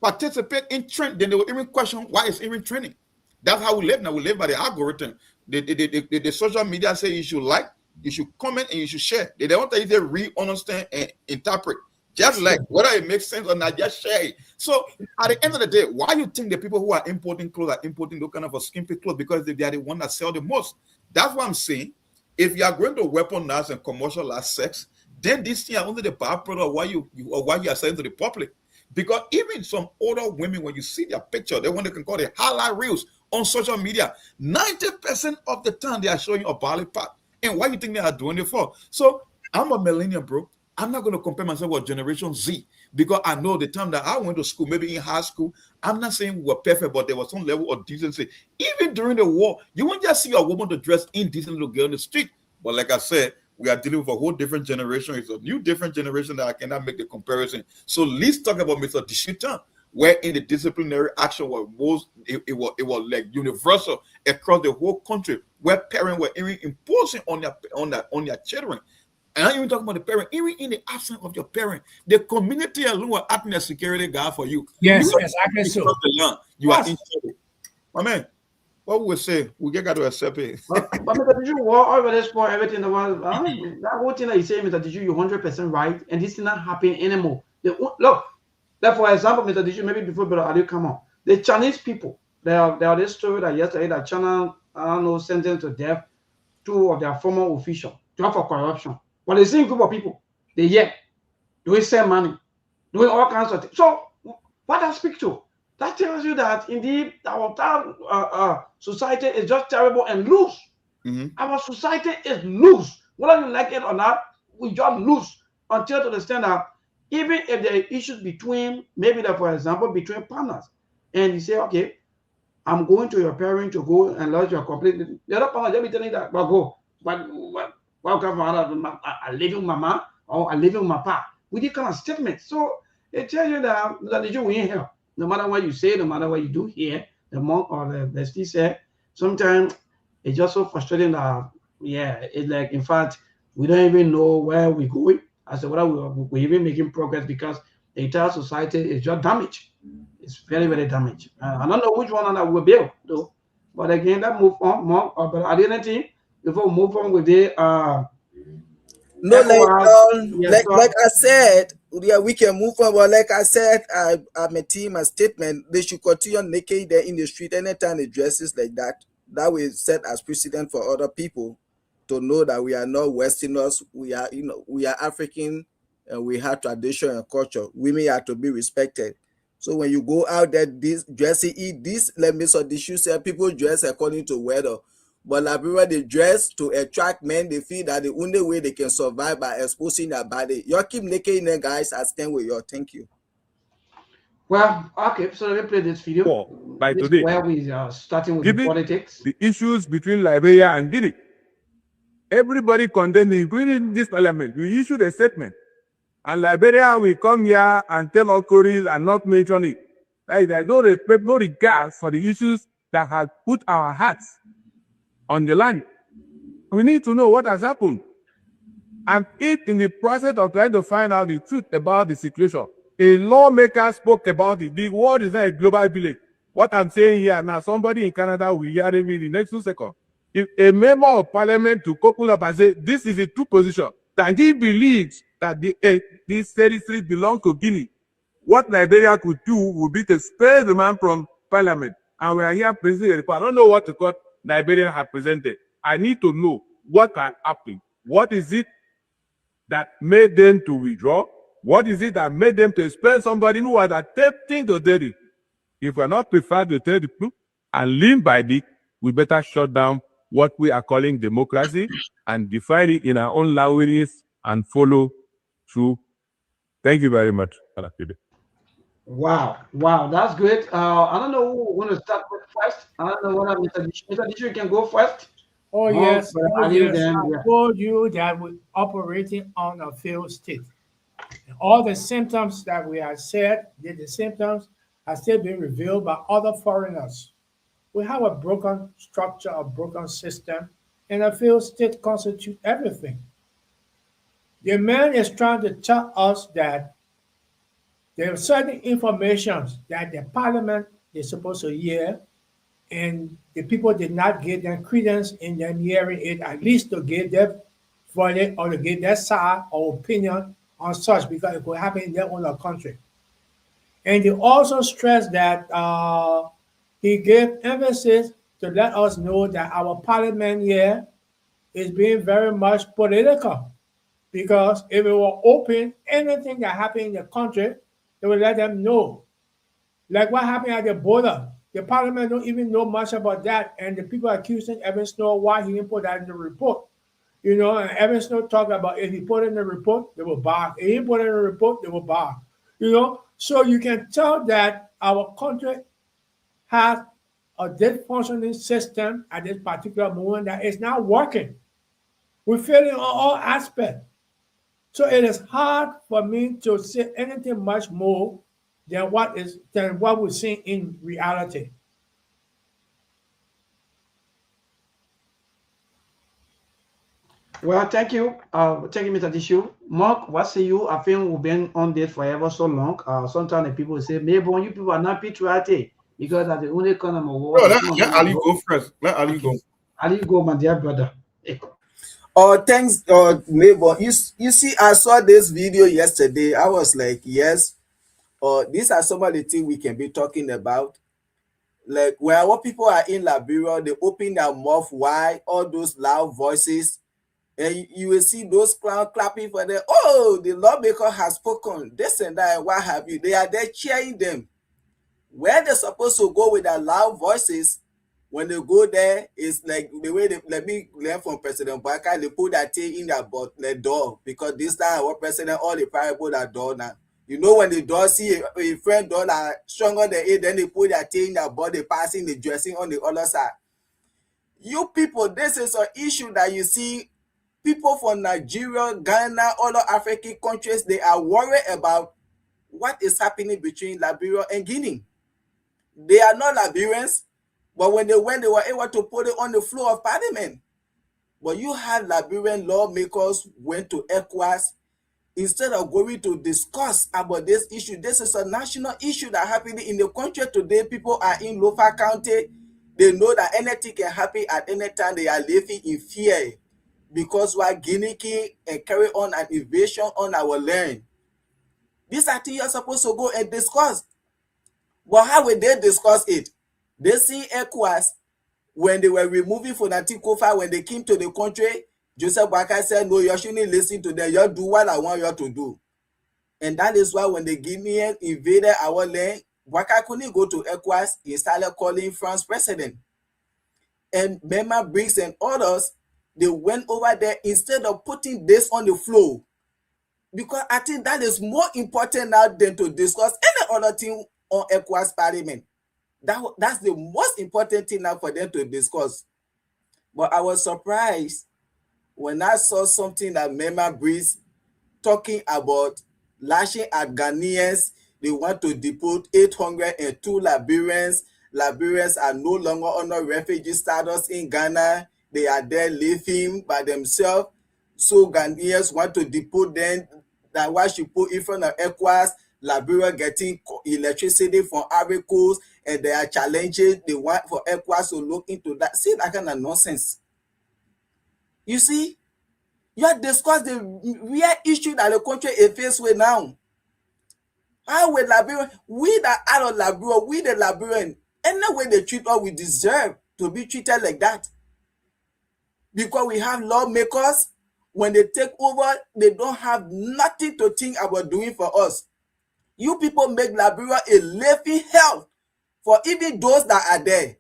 participate in trend, then they will even question why it's even trending. That's how we live now. We live by the algorithm. The social media say you should like, You should comment and you should share. They don't tell you to read, understand, and interpret. Just like whether it makes sense or not, just share it. So at the end of the day, why you think the people who are importing clothes are importing those kind of a skimpy clothes? Because they are the one that sell the most. That's what I'm saying. If you are going to weaponize and commercialize sex, then these things are only the byproduct of why you are selling to the public. Because even some older women, when you see their picture, they want to call it highlight reels on social media. 90% of the time they are showing a body part. And why you think they are doing it for? So I'm a millennial, bro. I'm not going to compare myself with Generation Z because I know the time that I went to school, maybe in high school, I'm not saying we were perfect, but there was some level of decency. Even during the war, you won't just see a woman to dress indecently to get on the street. But like I said, we are dealing with a whole different generation. It's a new different generation that I cannot make the comparison. So let's talk about Mr. Dishutan, where in the disciplinary action it was like universal across the whole country, where parents were even imposing on their children. And I'm even talking about the parent, even in the absence of your parent, the community alone will act as a security guard for you. Yes, you exactly so. The land, you are in trouble. My man, what we say, we got to accept it. But Mr. Did you war over this for everything the world? That whole thing that you say, Mr. Did you're 100% right, and this is not happening anymore. Look, that for example, Mr. Did maybe before Brother Ali come on, the Chinese people, there are this story that yesterday that China, I don't know, sentenced to death 2 of their former officials, 12 for corruption. But the same group of people, they send money, doing all kinds of things. So what that speaks to? That tells you that indeed our society is just terrible and loose. Mm-hmm. Our society is loose. Whether you like it or not, we just loose until to understand that even if there are issues between, maybe that for example, between partners, and you say, okay, I'm going to your parent to go and lodge your complaint. The other partner, they'll be telling that, well, go. But welcome, I live with mama or I live with my papa. With this kind of statement. So it tells you that you ain't help. No matter what you say, no matter what you do here, the monk or the bestie said, sometimes it's just so frustrating that, it's like, in fact, we don't even know where we're going. I said, whether we're even making progress because the entire society is just damaged. It's very, very damaged. I don't know which one that will build, though. But again, that move on, more. But identity, before we move on with the no, like I said, we can move on. But like I said, I'm a team, a statement. They should continue naked there in the street anytime they dresses like that. That will set as precedent for other people to know that we are not Westerners. We are, we are African, and we have tradition and culture. Women have to be respected. So when you go out there, let me so the shoes say people dress according to weather. But Liberia, they dress to attract men. They feel that the only way they can survive by exposing their body. You keep naked, guys. I stand with you. Thank you. Well, okay. So let me play this video. By today, where we are starting with the politics. The issues between Liberia and Guinea. Everybody condemning, including this parliament. We issued a statement. And Liberia will come here and tell our stories and not mention it. Like, there's no respect, no regard for the issues that have put our hearts on the land. We need to know what has happened. And if in the process of trying to find out the truth about the situation, a lawmaker spoke about it. The world is not a global village. What I'm saying here now, somebody in Canada will hear me in the next 2 seconds. If a member of parliament to couple up and say, this is a true position, that he believes that these territories belong to Guinea, what Liberia could do would be to spare the man from parliament. And we are here presenting a report. I don't know what the court Liberia have presented. I need to know what happened. What is it that made them to withdraw? What is it that made them to expel somebody who was attempting to do it? If we're not prepared to tell the truth and live by it, we better shut down what we are calling democracy and define it in our own languages and follow through. Thank you very much. Wow, that's great. I don't know who want to start with first. I don't know what Mr. Dishu can go first. Oh, yes. I told you that we're operating on a failed state. And all the symptoms that we have said, the symptoms are still being revealed by other foreigners. We have a broken structure, a broken system, and a failed state constitutes everything. The man is trying to tell us that there are certain information that the parliament is supposed to hear, and the people did not give them credence in them hearing it, at least to give them for it or to give their side or opinion on such because it could happen in their own country. And he also stressed that he gave emphasis to let us know that our parliament here is being very much political. Because if it were open, anything that happened in the country, they would let them know. Like what happened at the border. The parliament don't even know much about that. And the people accusing Evan Snow why he didn't put that in the report. You know, and Evan Snow talked about if he put in the report, they will bar. If he put in the report, they will bar. You know, so you can tell that our country has a dysfunctioning system at this particular moment that is not working. We're failing on all aspects. So it is hard for me to say anything much more than what we're seeing in reality. Well, thank you. Thank you, Mr. Tishu. Mark, what say you? I think we've been on this forever so long. Sometimes the people say, maybe you people are not patriotic because that's the only kind of war. No, let Ali go first. Let Ali go. Ali go, my dear brother. Thanks, neighbor. You see, I saw this video yesterday. I was like, yes, these are some of the things we can be talking about. Like when our people are in Liberia, they open their mouth wide, all those loud voices, and you will see those clowns clapping for them. Oh, the lawmaker has spoken, this and that, and what have you. They are there cheering them. Where they're supposed to go with their loud voices, when they go there, it's like the way they let me learn from President Baka, they put that thing in their door because this time our president, all the private put that door now. You know, when the door see a friend door that stronger than it, then they put that thing in their body, passing the dressing on the other side. You people, this is an issue that you see people from Nigeria, Ghana, other African countries, they are worried about what is happening between Liberia and Guinea. They are not Liberians, but when they went, they were able to put it on the floor of parliament. But you had Liberian lawmakers went to ECOWAS instead of going to discuss about this issue. This is a national issue that happening in the country today. People are in Lofa County. They know that anything can happen at any time. They are living in fear because we are Guinea and carry on an invasion on our land. These are things you're supposed to go and discuss. But how will they discuss it? They see ECOWAS when they were removing Fonati Kofa, when they came to the country, Joseph Baka said, no, you shouldn't listen to them. You do what I want you to do. And that is why when the Guineans invaded our land, Baka couldn't go to ECOWAS. He started calling France president. And Mema Briggs and others, they went over there instead of putting this on the floor. Because I think that is more important now than to discuss any other thing on ECOWAS parliament. That's the most important thing now for them to discuss. But I was surprised when I saw something that Mema Breeze talking about lashing at Ghanaians. They want to deport 802 Liberians. Liberians are no longer under refugee status in Ghana. They are there living by themselves. So Ghanaians want to deport them. That why she put in front of ECOWAS. Liberia getting electricity from Ivory Coast, and they are challenging. They want for ECOWAS to look into that. See that kind of nonsense. You see, you have discussed the real issue that the country is faced with now. How will Liberia, we that are of Liberia, we the Liberian, any way they treat us, we deserve to be treated like that. Because we have lawmakers, when they take over, they don't have nothing to think about doing for us. You people make Liberia a living hell for even those that are there.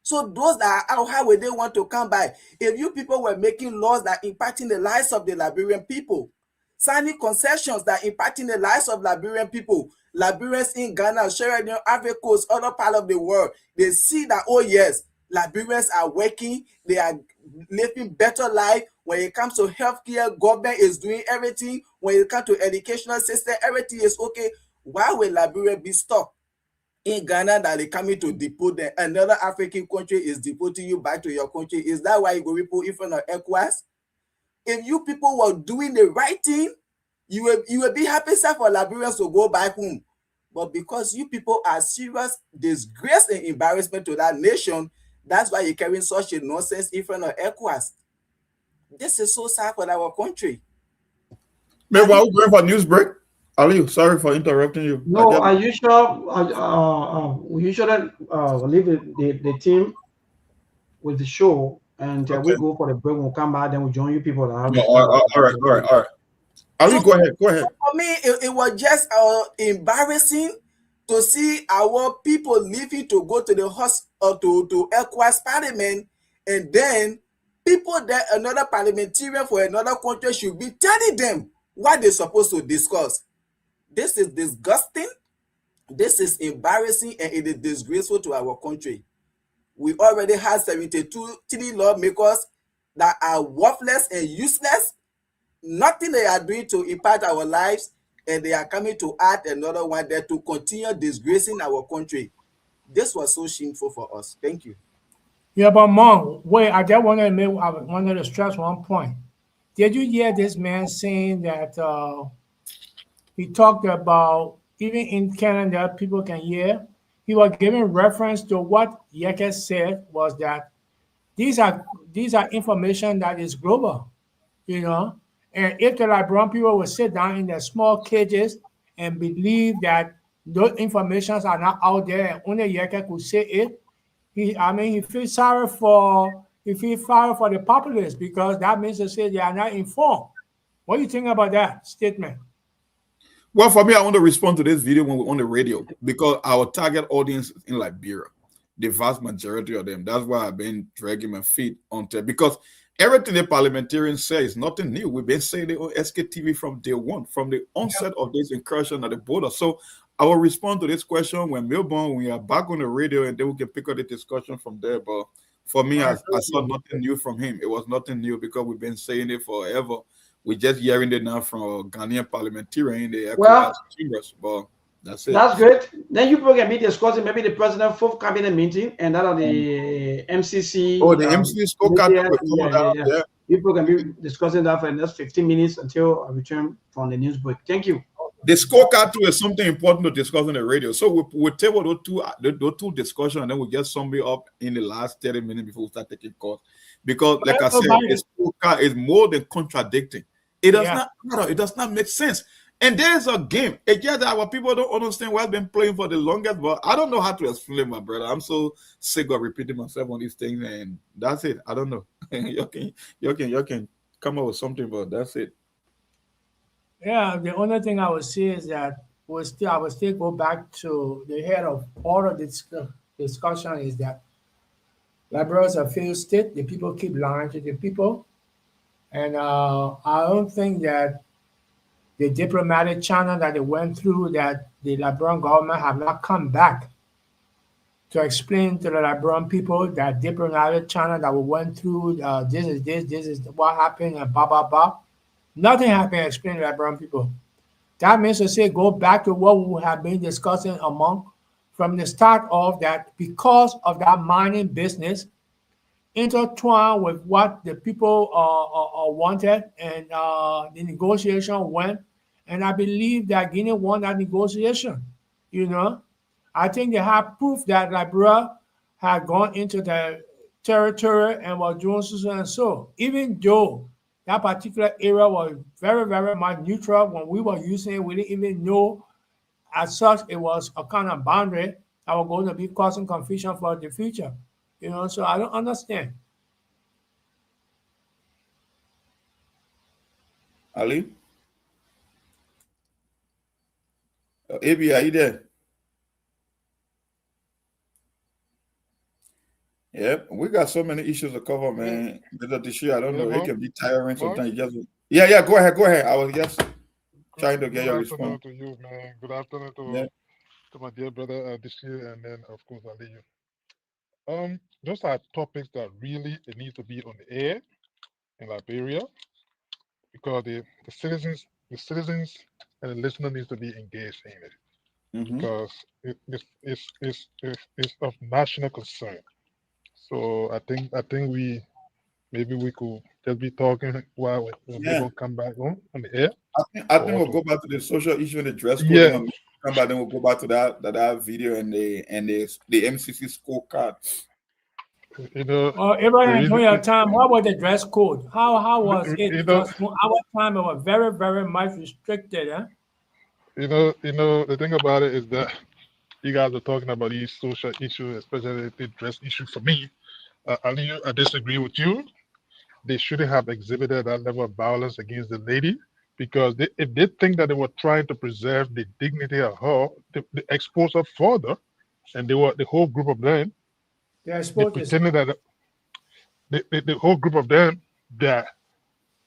So those that are out, how will they want to come by? If you people were making laws that impacting the lives of the Liberian people, signing concessions that impacting the lives of Liberian people, Liberians in Ghana, Sierra Leone, Ivory Coast, other part of the world, they see that, oh yes, Liberians are working, they are living better life. When it comes to healthcare, government is doing everything. When it comes to educational system, everything is okay. Why will Liberia be stuck in Ghana that they coming to deport them? Another African country is deporting you back to your country. Is that why you go report in front of ECOWAS? If you people were doing the right thing, you will be happy for Liberians to go back home. But because you people are serious disgrace and embarrassment to that nation, that's why you're carrying such a nonsense in front of ECOWAS. This is so sad for our country. Maybe while we're going for news break. Ali, sorry for interrupting you. No, I usually we usually leave the team with the show, and Okay. we go for the break. We'll come back, then we'll join you people. That have No, all right. Ali, So- go ahead. So for me, it was just embarrassing to see our people leaving to go to the hospital to ECOWAS parliament, and then people that another parliamentarian for another country should be telling them what they're supposed to discuss. This is disgusting. This is embarrassing, and it is disgraceful to our country. We already have 72 lawmakers that are worthless and useless. Nothing they are doing to impact our lives, and they are coming to add another one there to continue disgracing our country. This was so shameful for us. Thank you. Yeah, but Mom, wait, I just wanted to stress one point. Did you hear this man saying that he talked about, even in Canada, people can hear, he was giving reference to what Yeke said was that these are information that is global, you know. And if the Liberian people will sit down in their small cages and believe that those informations are not out there and only Yeke could say it, he feels sorry for the populace, because that means to say they are not informed. What do you think about that statement? Well, for me, I want to respond to this video when we're on the radio, because our target audience is in Liberia, the vast majority of them. That's why I've been dragging my feet onto it, because everything the parliamentarians say is nothing new. We've been saying it on SKTV from day one, from the onset of this incursion at the border. So I will respond to this question when Melbourne, we are back on the radio, and then we can pick up the discussion from there. But for me, I saw nothing new from him. It was nothing new, because we've been saying it forever. We're just hearing it now from a Ghanaian parliamentarian in the chambers. But that's it. That's great. Then you people can be discussing maybe the president's fourth cabinet meeting and that of the MCC. Oh, the MCC scorecard. Yeah. People can be discussing that for the next 15 minutes until I return from the news break. Thank you. The scorecard too is something important to discuss on the radio. So we'll table those two discussions, and then we'll get somebody up in the last 30 minutes before we start taking calls. Because, like I said, the scorecard is more than contradicting. It does not matter. It does not make sense. And there's a game. It's just that our people don't understand why I've been playing for the longest, but I don't know how to explain, my brother. I'm so sick of repeating myself on these things, and that's it. I don't know. you can come up with something, but that's it. Yeah, the only thing I would say is that I would still go back to the head of all of this discussion is that Liberia is a failed state. The people keep lying to the people. And I don't think that the diplomatic channel that they went through, that the Liberian government have not come back to explain to the Liberian people that diplomatic channel that we went through, this is what happened, and blah, blah, blah. Nothing happened explaining to Liberian people. That means to say, go back to what we have been discussing among from the start of that, because of that mining business, intertwined with what the people wanted, and the negotiation went. And I believe that Guinea won that negotiation. You know, I think they have proof that Liberia had gone into the territory and was doing so and so. Even though that particular area was very, very much neutral when we were using it, we didn't even know as such it was a kind of boundary that was going to be causing confusion for the future. You know, so I don't understand. Ali? AB, are you there? Yep, we got so many issues to cover, man. This year, I don't know. It can be tiring sometimes. Yeah, go ahead. I was just trying to get your response. Good afternoon to you, man. Good afternoon to my dear brother this year, and then of course Ali. Those are topics that really it needs to be on the air in Liberia, because the citizens and the listener needs to be engaged in it, because it's of national concern. So I think we could just be talking while people come back on the air. I think we'll go back to the social issue and the dress code. Yeah. Come back, then we'll go back to that video and the MCC scorecard. You know, the Abraham, reason, during your time, what was the dress code? How was it? you know, Because in our time, it was very, very much restricted. Huh? the thing about it is that you guys are talking about these social issues, especially the dress issue. For me, I disagree with you. They shouldn't have exhibited that level of violence against the lady because if they think that they were trying to preserve the dignity of her, they expose her further, and they were the whole group of them. They They exposed this. pretended that the whole group of them that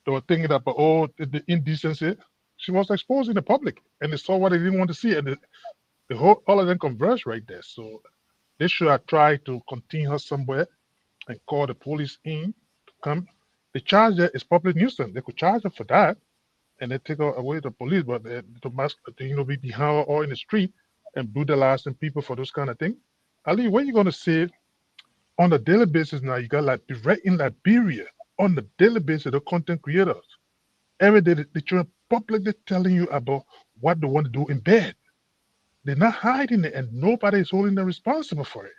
they were thinking about the indecency. She was exposed in the public, and they saw what they didn't want to see, and the whole all of them converged right there. So they should have tried to contain her somewhere and call the police in to come. The charge there is public nuisance. They could charge her for that, and they take her away to the police, but be behind her or in the street and brutalizing people for those kind of things. Ali, what are you gonna say on a daily basis now? You got like right in Liberia on the daily basis, the content creators every day the children publicly telling you about what they want to do in bed. They're not hiding it, and nobody is holding them responsible for it.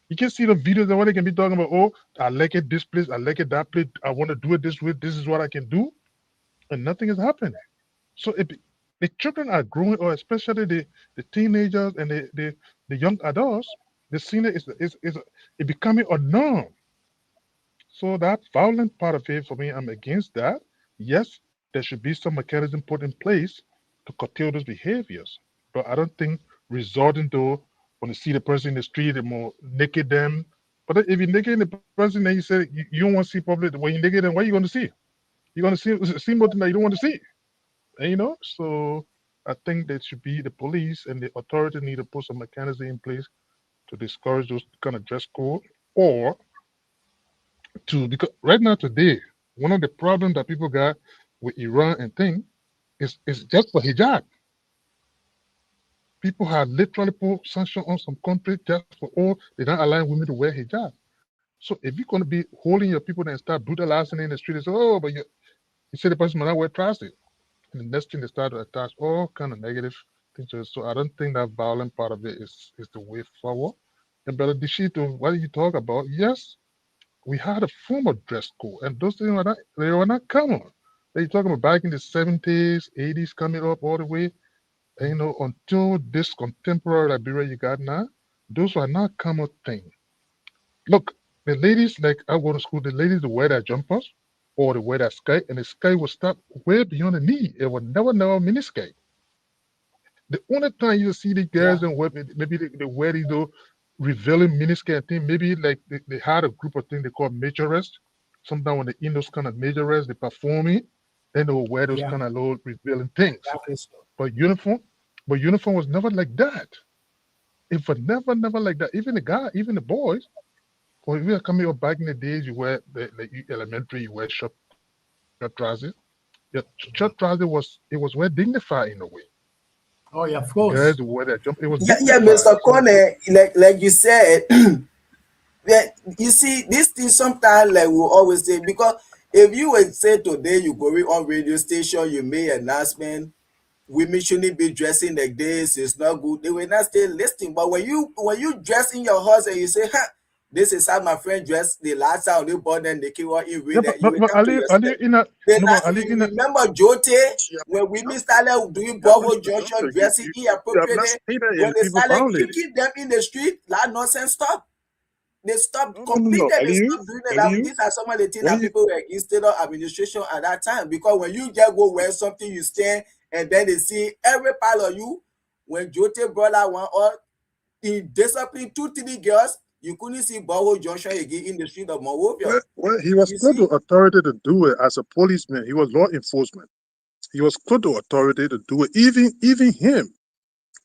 You can see the videos of what they can be talking about. Oh, I like it this place, I like it that place. I want to do it this way. This is what I can do, and nothing is happening. So the children are growing, or especially the teenagers and the young adults. The senior is becoming a norm. So that violent part of it, for me, I'm against that. Yes, there should be some mechanism put in place to curtail those behaviors. But I don't think resorting to when you see the person in the street, the more naked them. But if you're naked the person, then you say you don't want to see public. When you're naked, then what are you going to see? You're going to see something that you don't want to see. And, so I think that should be the police and the authority need to put some mechanism in place to discourage those kind of dress code, or because right now today, one of the problems that people got with Iran and thing is just for hijab. People have literally put sanctions on some countries just for they don't allow women to wear hijab. So if you're going to be holding your people and start brutalizing in the street, and say, oh, but you say the person might not wear trousers. And the next thing they start to attach all kind of negative things to it. So I don't think that violent part of it is the way forward. And Brother Dishito, what you talk about? Yes, we had a formal dress code, and those things were not common. They're talking about back in the 70s, 80s, coming up all the way, and, until this contemporary Liberia you got now, those were not common thing. Look, the ladies, like I go to school, the ladies would wear their jumpers or they wear their skirt, and the skirt would stop way beyond the knee. It would never mini skirt. The only time you see the girls and maybe they wear these revealing miniskirt thing, maybe like they had a group of things they call majorettes. Sometimes when they in those kind of majorettes, they perform it, then they will wear those kind of little revealing things. Exactly so. But uniform was never like that. It was never like that. Even the guy, even the boys, when we were coming up back in the days, you wear the elementary, you wear short trousers. Yeah, short trousers was well dignified in a way. Oh yeah, of course. Girls wear that jump. It was Yeah, Mr. Kone, like you said, that you see this thing sometimes like we always say, because if you would say today you go on radio station, you make announcement, women shouldn't be dressing like this, it's not good, they will not stay listening. But when you dress in your house and you say, this is how my friend dressed the last time they bought them, they keep on in read that, you will come to yourself. Remember Jote, when women started doing Bravo Junction dressing inappropriately, when they started kicking them in the street, that nonsense stopped. They stopped completely. They stopped doing it. Like, these are some of the things that people were against the administration at that time. Because when you just go wear something, you stand, and then they see every part of you. When Jote brought out one or he disciplined 2-3 girls, you couldn't see Bravo Junction again in the street of Monrovia. Well, he was close to authority to do it as a policeman. He was law enforcement. He was close to authority to do it. Even him,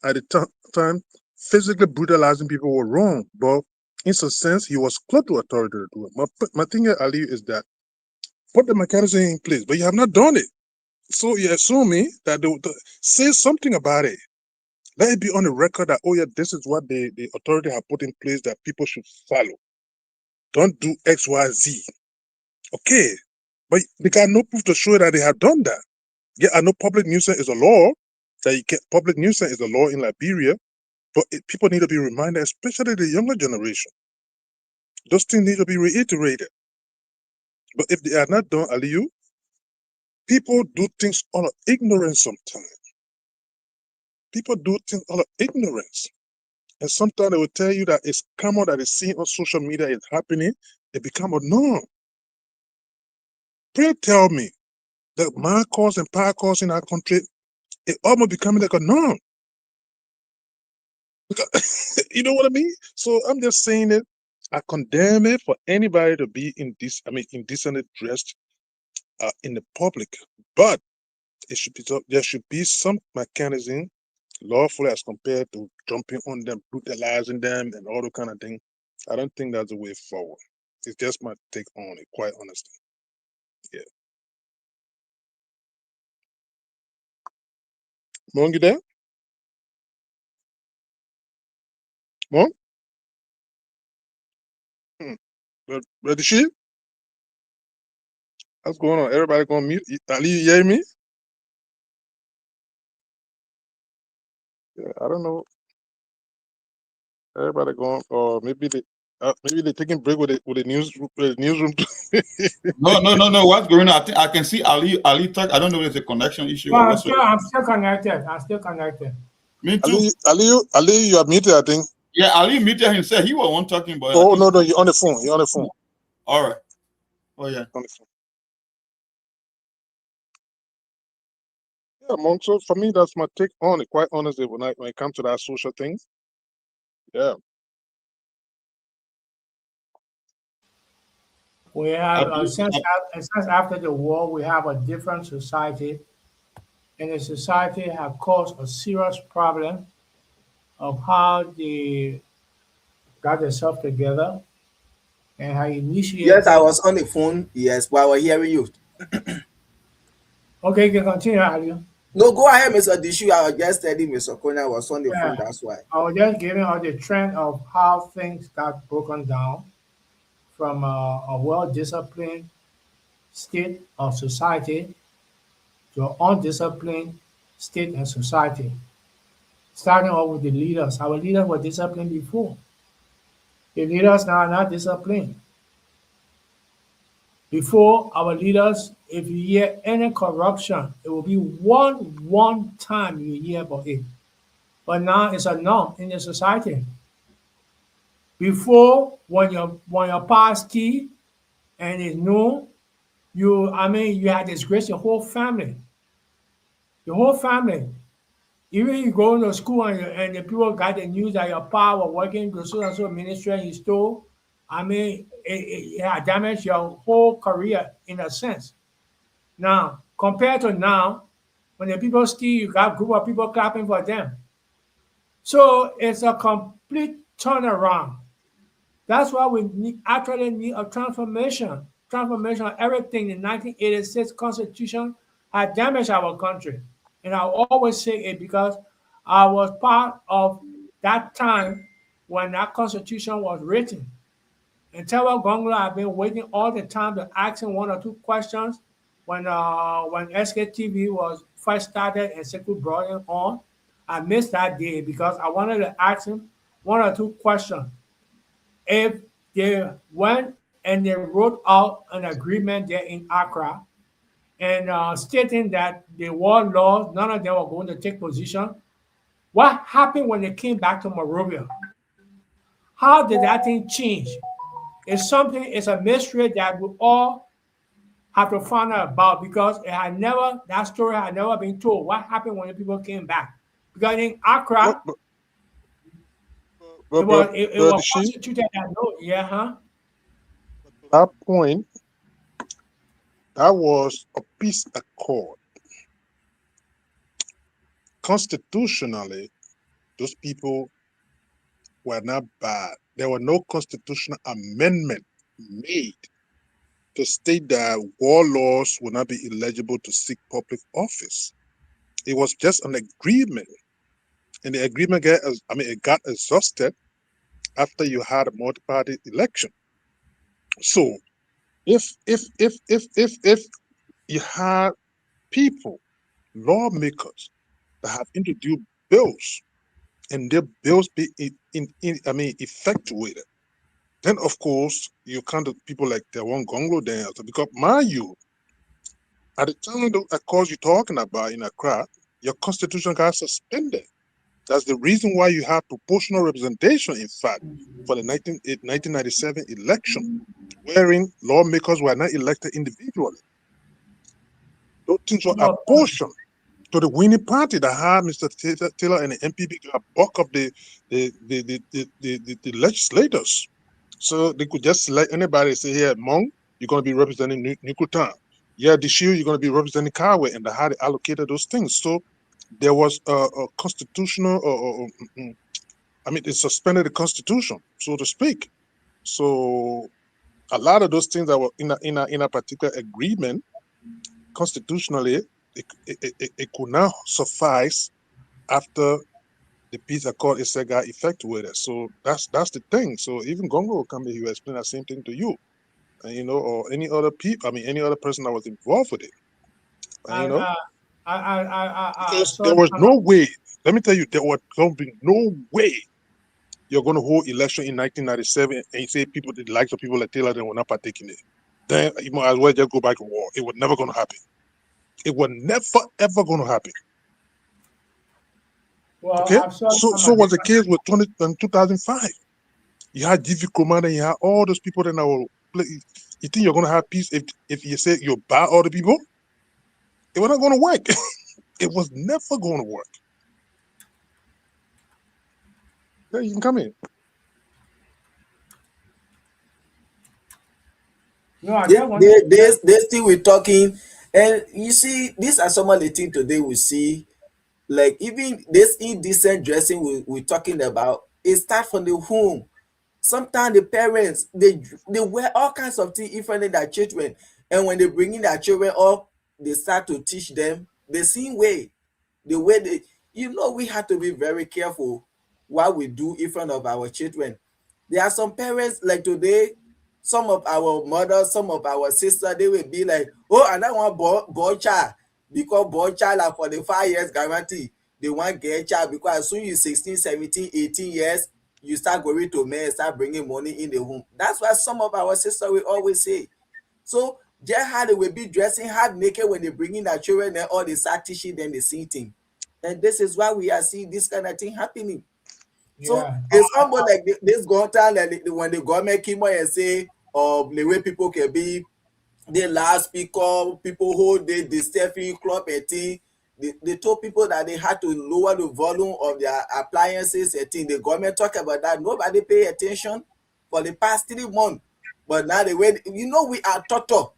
at the time, physically brutalizing people were wrong. But in some sense, he was close to authority to do it. My thing here, Ali, is that put the mechanism in place, but you have not done it. So you're assuming that they say something about it. Let it be on the record that, oh yeah, this is what the authority have put in place that people should follow. Don't do X, Y, Z. Okay. But they got no proof to show that they have done that. Yeah, I know public nuisance is a law. Public nuisance is a law in Liberia, but people need to be reminded, especially the younger generation. Those things need to be reiterated. But if they are not done, Aliyu, people do things out of ignorance sometimes. People do things out of ignorance. And sometimes they will tell you that it's common that is seen on social media is happening. It become a norm. Pray tell me that my cause and power cause in our country, it almost becoming like a norm. Because, you know what I mean? So I'm just saying that I condemn it for anybody to be indecently dressed in the public. But it should be there should be some mechanism lawful as compared to jumping on them, brutalizing them, and all the kind of thing. I don't think that's the way forward. It's just my take on it, quite honestly. Yeah. Mon, you there? Mon? Brother Sheep? What's going on? Everybody going mute? Ali, you hear me? Yeah, I don't know. Everybody going, or maybe they're taking break with the newsroom. No. What's going on? I think I can see Ali talk. I don't know if it's a connection issue or I'm whatsoever. still connected. Me too. Ali, you are muted, I think. Yeah, Ali muted himself. He was one talking, but Oh no, you're on the phone. You're on the phone. All right. Oh yeah. On the phone. Yeah, Monk. So for me, that's my take on it. Quite honestly, when it comes to that social thing, yeah. We have since after the war, we have a different society, and the society have caused a serious problem of how they got themselves together and how initiated. Yes, I was on the phone. Yes, while we're hearing you. Okay, you can continue, Aliyu. No, go ahead, Mr. Dishu. I was just telling Mr. Konya was on the phone. That's why. I was just giving out the trend of how things got broken down from a well-disciplined state of society to an undisciplined state and society. Starting off with the leaders. Our leaders were disciplined before. The leaders now are not disciplined. Before, our leaders, if you hear any corruption, it will be one time you hear about it. But now it's a norm in the society. Before, when your pass key and it's known, you had disgraced your whole family. Your whole family. Even you go to school and the people got the news that your pa was working to so and so ministry and you stole, it damaged your whole career in a sense. Now, compared to now, when the people steal, you got a group of people clapping for them. So it's a complete turnaround. That's why we actually need a transformation. Transformation of everything. The 1986 Constitution had damaged our country. And I always say it because I was part of that time when that Constitution was written. And Tewa Gongla, I've been waiting all the time to ask him one or two questions when Sktv was first started and Sekou brought him on. I missed that day because I wanted to ask him one or two questions. If they went and they wrote out an agreement there in Accra and stating that the war laws, none of them were going to take position, what happened when they came back to Monrovia? How did that thing change? It's a mystery that we all have to find out about because that story had never been told. What happened when the people came back? Because in Accra, it was constituted that That point, that was a peace accord. Constitutionally, those people were not bad. There were no constitutional amendment made to state that warlords would not be eligible to seek public office. It was just an agreement. And the agreement got exhausted after you had a multi-party election. So if you had people, lawmakers that have introduced bills and their bills be effectuated, Then, of course, you count people like the one Gonglo there, because mind you, at the time the cause you're talking about in Accra, your constitution got suspended. That's the reason why you have proportional representation, in fact, for the 1997 election, wherein lawmakers were not elected individually. Those things were apportioned to the winning party that had Mr. Taylor and the MPP got bulk of the legislators. So they could just select anybody and say, here, Mong, you're going to be representing Nukutan. Yeah, Dishu, you're going to be representing Kawe, and how they allocated those things. So there was a constitutional, it suspended the constitution, so to speak. So a lot of those things that were in a particular agreement constitutionally, it could not suffice after the peace accord is got effect with it. So that's the thing. So even Gongo will come here, he will explain that same thing to you, or any other people. Any other person that was involved with it. Because there was no way. Let me tell you, there was going to be no way you're going to hold election in 1997 and you say people, the likes of people like Taylor, they were not partaking in it. Then you might as well just go back to war. It was never going to happen. It was never ever going to happen. Well, okay, so was the case with 2005. You had DV Commander, you had all those people that now. You think you're going to have peace if you say you buy all the people? It was not going to work. It was never going to work. Yeah, you can come in. No, they still we're talking, and you see, these are some of the things today we see. Like even this indecent dressing we're talking about, it starts from the home. Sometimes the parents they wear all kinds of things in front of their children, and when they bring in their children up, they start to teach them the same way, the way they. We have to be very careful what we do in front of our children. There are some parents like today. Some of our mothers, some of our sisters, they will be like, oh, and I want boy child, because boy child are for the 5 years guarantee. They want girl child because as soon as you're 16, 17, 18 years, you start going to men, start bringing money in the home. That's why some of our sisters will always say. So just how they will be dressing half naked when they bring in their children, and all they start teaching them the same thing. And this is why we are seeing this kind of thing happening. So it's almost like this time like when the government came out and say, the way people can be, the loudspeaker, people hold the Steffi club and thing. They told people that they had to lower the volume of their appliances and thing. The government talk about that. Nobody pay attention for the past 3 months. But now the way we are taught.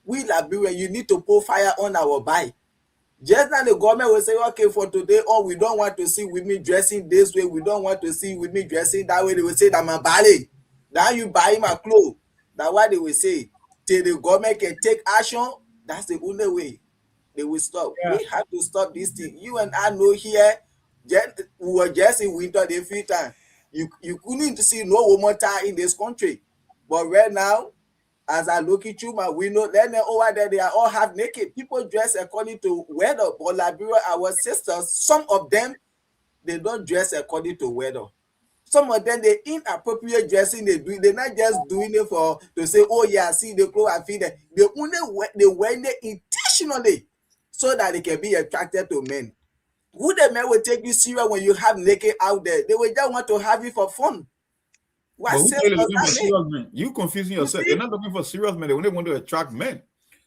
We Liberian, you need to put fire on our bike. Just now the government will say, okay, for today, we don't want to see women dressing this way. We don't want to see women dressing that way. They will say that my ballet. Now you buy my clothes. That's what they will say. Till the government can take action, that's the only way they will stop. Yeah. We have to stop this thing. You and I know here, we were just in winter the few times. You couldn't see no woman tie in this country. But right now, as I look through my window, then over there, they are all half naked. People dress according to weather. But Liberia, our sisters, some of them, they don't dress according to weather. Some of them, they inappropriate dressing they do. They're not just doing it to say, oh yeah, see the clothes I feel that. They wear it intentionally so that they can be attracted to men. Who the men will take you serious when you have naked out there? They will just want to have it for fun. What sense does that make? You confusing yourself. They're not looking for serious men. They only want to attract men.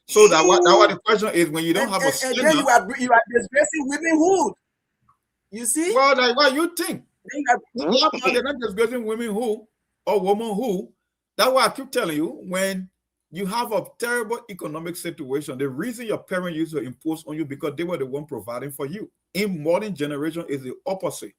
So that what the question is, when you don't have a standard, and then you are disgracing womenhood. You see? Well, like what you think? They're not disgracing women who or women who. That's why I keep telling you, when you have a terrible economic situation, the reason your parents used to impose on you because they were the one providing for you. In modern generation, is the opposite.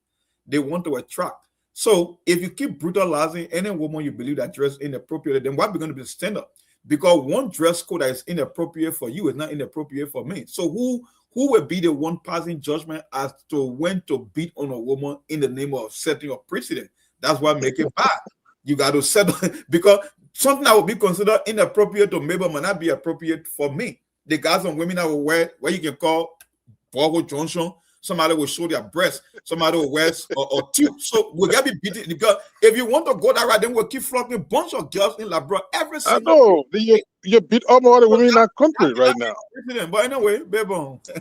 They want to attract. So if you keep brutalizing any woman you believe that dress inappropriate, then what going to be the standard? Because one dress code that is inappropriate for you is not inappropriate for me. So who will be the one passing judgment as to when to beat on a woman in the name of setting a precedent? That's what make it bad. You got to settle because something that will be considered inappropriate to maybe might not be appropriate for me. The guys and women that will wear what you can call Bogo Johnson Somebody will show their breast. Somebody will wear or tube. So we gotta be beaten because if you want to go that right, then we'll keep flocking a bunch of girls in Labrador every I single. know. You beat up all the women in that country right now. But anyway, baby.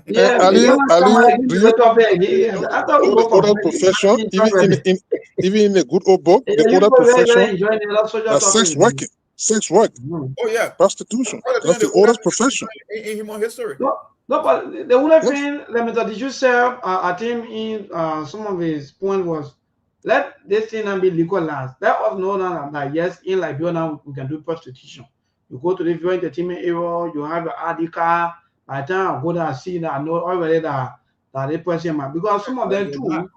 Yeah, Ali, you understand do what I you do the topic. I thought we know go the for other profession, even in the good old book, the you other people very, very profession, enjoying the love social sex topic. work, Oh yeah, prostitution. What That's the the oldest profession. in human history. No, but the only Yes. thing, let me tell you, you say, I think in some of his point was, let this thing not be legalized. Let us know now that yes, in Liberia now we can do prostitution. You go to the video entertainment area, you have your ID card. By the time I go there, I see that I know already that they person because some of them too.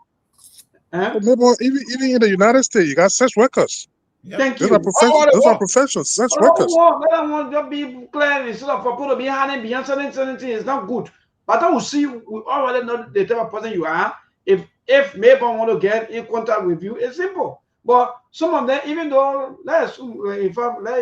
But maybe even in the United States, you got sex workers. Thank Those you. are professions. Those are professions. Sex workers. I want to be clear instead of for people to be hiding beyond certain things. It's not good. But I will see. We already know the type of person you are. If maybe I want to get in contact with you, it's simple. But some of them, even though let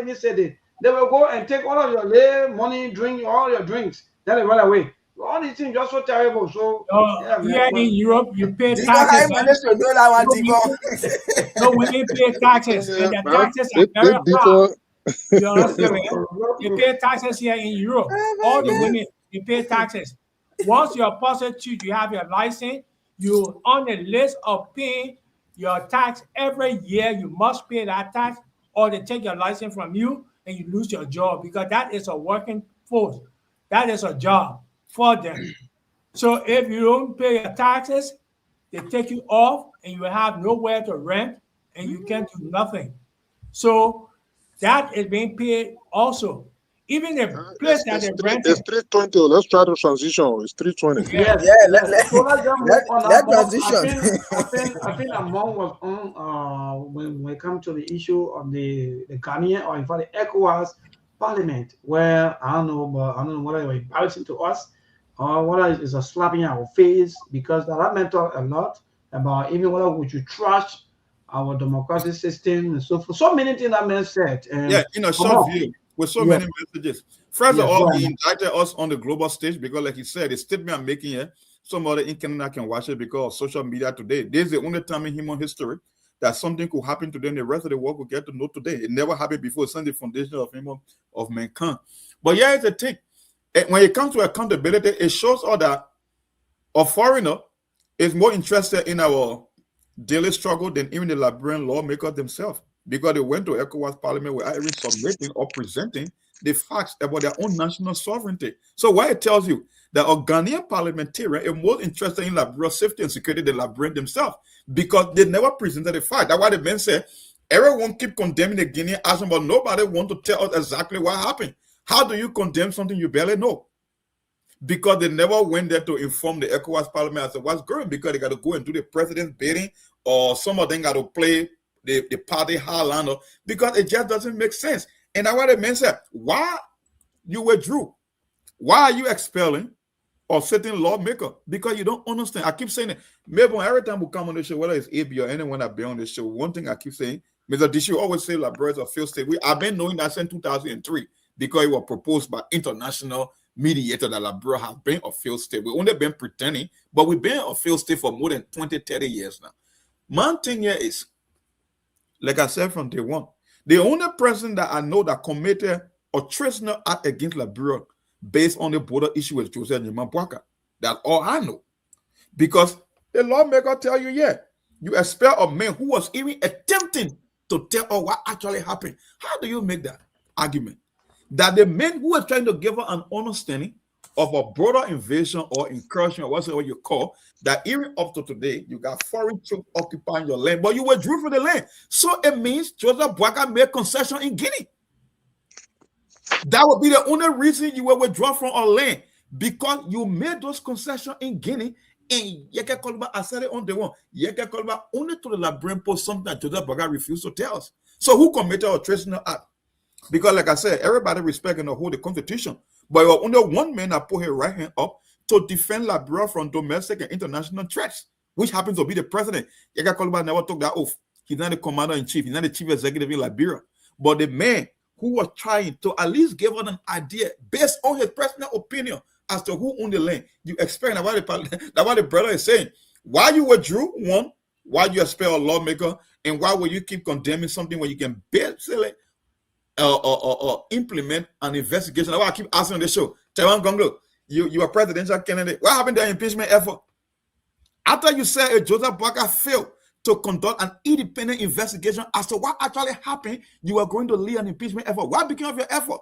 me say this, they will go and take all of your money, drink all your drinks, then they run away. All these things just so terrible. So yeah, Here in Europe, you pay Digo, how taxes. you manage to know that one, Digo? No women pay taxes, and the Man, taxes are they very high. differ. You understand me? You pay taxes here in Europe. All the women, you pay taxes. Once you're a prostitute, you have your license, you're on the list of paying your tax every year. You must pay that tax, or they take your license from you and you lose your job, because that is a working force. That is a job for them. So if you don't pay your taxes, they take you off and you have nowhere to rent and you can't do nothing. So that is being paid also. Even the place that they rent. It's 320. Let's try to transition. It's 320. Yes. Yeah, So let's just move on. let Among, transition. I think Among was on when we come to the issue of the Ghanaian, or in fact the ECOWAS Parliament, where I don't know whether they were embarrassing to us or whether it's a slap in our face, because that meant a lot about even whether we should trust our democratic system and so forth. So many things that man said. And Yeah, in a short view, with so many messages. First of Yes, all, go he ahead. indicted us on the global stage because, like he said, the statement I'm making here, somebody in Canada can watch it because of social media today. This is the only time in human history that something could happen to them. The rest of the world will get to know today. It never happened before. It's on the foundation of mankind. But yeah, it's a thing. And when it comes to accountability, it shows all that a foreigner is more interested in our daily struggle than even the Liberian lawmakers themselves, because they went to ECOWAS Parliament without even submitting or presenting the facts about their own national sovereignty. So why it tells you that a Ghanaian parliamentarian is more interested in Liberia's safety and security than Liberian themselves, because they never presented the fact. That's why the men said everyone keep condemning the Guinean action, but nobody want to tell us exactly what happened. How do you condemn something you barely know? Because they never went there to inform the ECOWAS Parliament as to what's going, because they got to go and do the president's bidding, or some of them got to play the party Highlander, because it just doesn't make sense. And that's why the men said, why you withdrew? Why are you expelling or certain lawmaker? Because you don't understand. I keep saying it. Maybe every time we come on the show, whether it's AB or anyone that be on the show, one thing I keep saying, Mr. Dishu always say Liberia is a failed state. I've been knowing that since 2003, because it was proposed by international mediator that Liberia has been a failed state. We've only been pretending, but we've been a failed state for more than 20, 30 years now. My thing here is, like I said from day one, the only person that I know that committed a treasonous act against Liberia based on the border issue is Joseph Nyimabwaka. That's all I know. Because the lawmaker tell you, yeah, you expel a man who was even attempting to tell us what actually happened. How do you make that argument? That the men who are trying to give us an understanding of a broader invasion or incursion, or whatever you call, that even up to today, you got foreign troops occupying your land, but you withdrew from the land. So it means Joseph Boakai made concession in Guinea. That would be the only reason you will withdraw from our land, because you made those concessions in Guinea. And Yeke Kolba, I said it on the one, Yeke Kolba only to the Liberian post something that Joseph Boakai refused to tell us. So who committed a treasonous act? Because like I said, everybody respect and hold the Constitution. But you are only one man that put his right hand up to defend Liberia from domestic and international threats, which happens to be the president. Yeka Kolba never took that oath. He's not the commander-in-chief. He's not the chief executive in Liberia. But the man who was trying to at least give us an idea based on his personal opinion as to who owned the land. You expect that's what the brother is saying. Why you withdrew, one, why you expel a lawmaker, and why will you keep condemning something when you can basically implement an investigation? That's why I keep asking on the show. Tewan Gonglo, you are presidential candidate. What happened to the impeachment effort? After you said Joseph Boakai failed to conduct an independent investigation as to what actually happened, you are going to lead an impeachment effort. What became of your effort?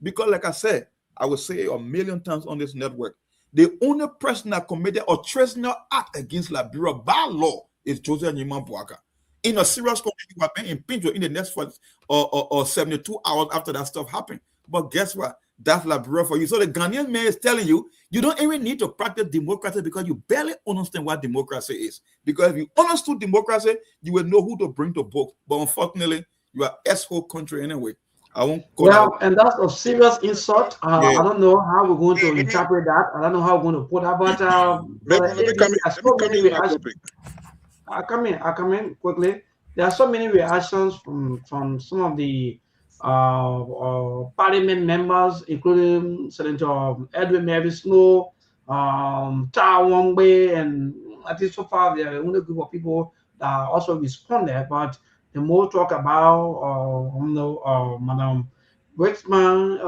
Because like I said, I will say it 1,000,000 times on this network, the only person that committed a treasonous act against Liberia by law is Joseph Nyima Boakai. In a serious condition, you are being impeached in the next 72 hours after that stuff happened. But guess what? That's Liberia for you. So the Ghanaian man is telling you, you don't even need to practice democracy because you barely understand what democracy is. Because if you understood democracy, you will know who to bring to book. But unfortunately, you are S-hole country anyway. I won't call Yeah, out. and that's a serious insult. Yeah. I don't know how we're going to interpret that. I don't know how we're going to put that, but I come in quickly. There are so many reactions from some of the parliament members, including Senator Edwin Mary Snow, Ta Wongbe, and I think so far there are only group of people that also responded. But the more talk about Madam Wexman,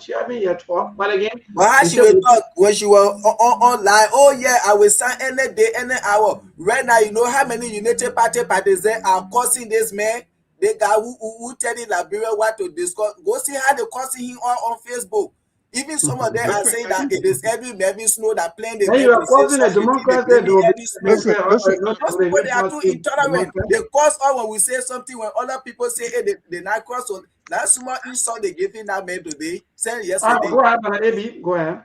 she haven't yet talked. But again, but how she will talk when she was online? Oh yeah, I will sign any day, any hour. Right now, you know how many United parties there are causing this man. The guy who telling Liberia what to discuss. Go see how they causing him on Facebook. Even some of them are saying that it is Edwin Snow that playing the you are causing a democracy. Those people, they are too intolerant. They cause all when we say something, when other people say, hey, they not cross on. That's small insult they giving that man today. Said yesterday. Go ahead, AB. Go ahead.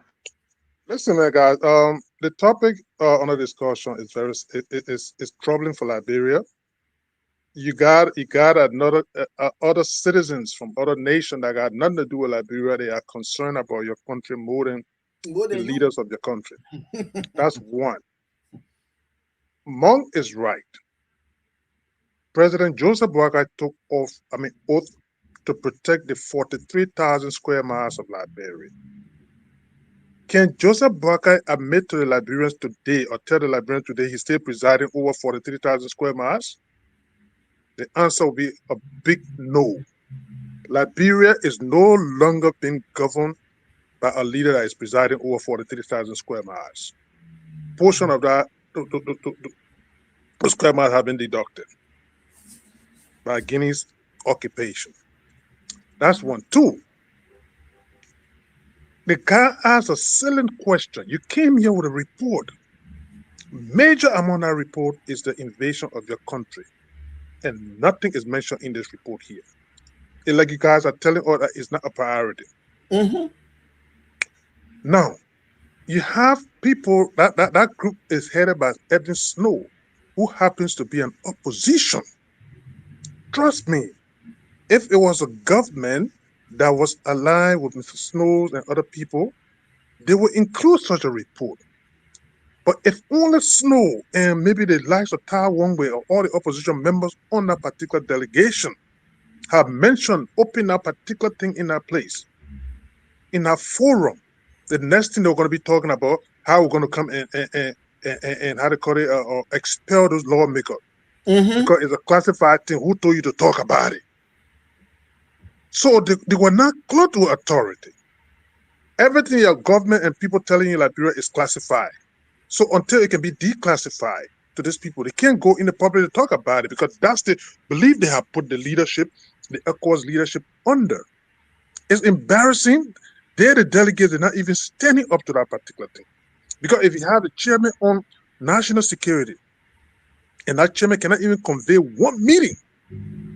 Listen, guys. The topic under discussion is it's troubling for Liberia. You got another other citizens from other nations that got nothing to do with Liberia. They are concerned about your country more than the leaders of your country. That's one. Monk is right. President Joseph Boakai took oath to protect the 43,000 square miles of Liberia. Can Joseph Boakai admit to the Liberians today, or tell the Liberians today, he's still presiding over 43,000 square miles? The answer will be a big no. Liberia is no longer being governed by a leader that is presiding over 43,000 square miles. Portion of that the square miles have been deducted by Guinea's occupation. That's one. Two, the guy asked a silly question. You came here with a report. Major among that report is the invasion of your country. And nothing is mentioned in this report here. It's like you guys are telling us that it's not a priority. Now, you have people, that group is headed by Edwin Snow, who happens to be an opposition. Trust me, if it was a government that was aligned with Mr. Snow and other people, they would include such a report. But if only Snow and maybe the likes of Ta Wongwe or all the opposition members on that particular delegation have mentioned opening that particular thing in that place, in that forum, the next thing they're going to be talking about how we're going to come and how to call it or expel those lawmakers because it's a classified thing. Who told you to talk about it? So they were not close to authority. Everything your government and people telling you Liberia is classified. So until it can be declassified to these people, they can't go in the public to talk about it because that's the belief they have put the leadership, the ECOWAS leadership under. It's embarrassing. They're the delegates, they're not even standing up to that particular thing. Because if you have the chairman on national security, and that chairman cannot even convey one meeting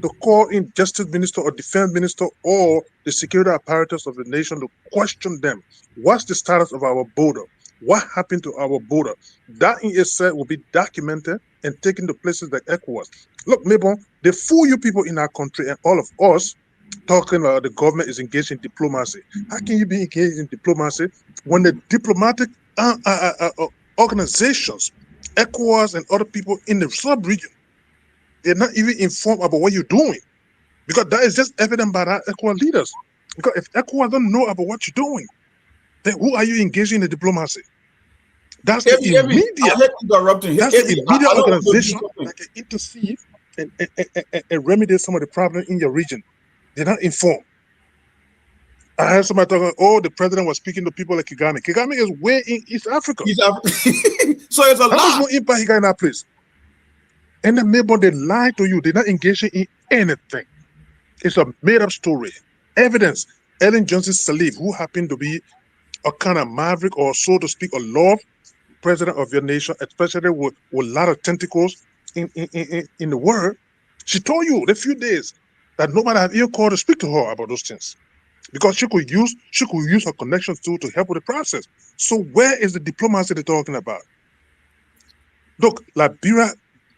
to call in justice minister or defense minister or the security apparatus of the nation to question them. What's the status of our border? What happened to our border? That in itself will be documented and taken to places like ECOWAS. Look, Mabon, they fool you people in our country and all of us talking about the government is engaged in diplomacy. How can you be engaged in diplomacy when the diplomatic organizations, ECOWAS and other people in the sub-region, they're not even informed about what you're doing? Because that is just evident by our ECOWAS leaders. Because if ECOWAS don't know about what you're doing, then who are you engaging in the diplomacy? That's the I immediate. hate interrupting. That's the immediate I don't want to do organization something. that can intercede and remedy some of the problems in your region. They're not informed. I heard somebody talking, oh, the president was speaking to people like Kagame. Kagame is way in East Africa. So it's a How lie. much more impact he got in that place? And then maybe they lie to you. They're not engaging in anything. It's a made-up story. Evidence. Ellen Johnson Sirleaf, who happened to be a kind of maverick or, so to speak, a love president of your nation, especially with a lot of tentacles in the world, she told you in a few days that nobody had even called to speak to her about those things. Because she could use her connections to help with the process. So where is the diplomacy they're talking about? Look, Liberia,